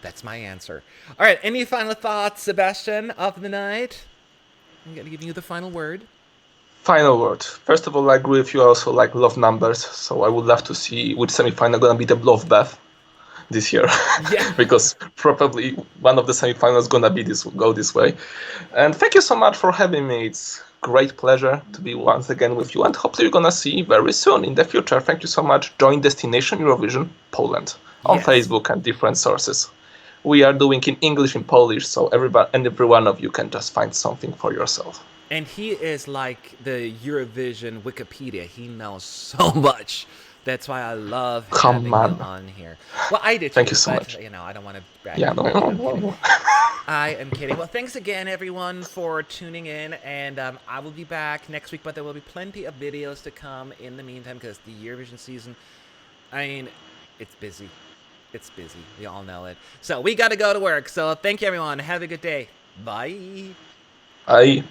that's my answer. All right. Any final thoughts, Sebastian, of the night? I'm gonna give you the final word. Final word. First of all, I agree with you. I also like love numbers, so I would love to see which semi-final gonna be the love bath this year, Yeah. because probably one of the semi-finals gonna be this way. And thank you so much for having me. It's great pleasure to be once again with you, and hopefully we're gonna see very soon in the future. Thank you so much. Join Destination Eurovision Poland on Yes. Facebook and different sources. We are doing in English and Polish, so everybody and every one of you can just find something for yourself. And he is like the Eurovision Wikipedia. He knows so much. That's why I love Come having you on. on here. Well, I do Thank you too, so but much. I don't want to brag Yeah, too much. I'm kidding. no. I am kidding. Well, thanks again, everyone, for tuning in. And I will be back next week, but there will be plenty of videos to come in the meantime because the Eurovision season, I mean, it's busy. It's busy. We all know it. So we got to go to work. So thank you, everyone. Have a good day. Bye. I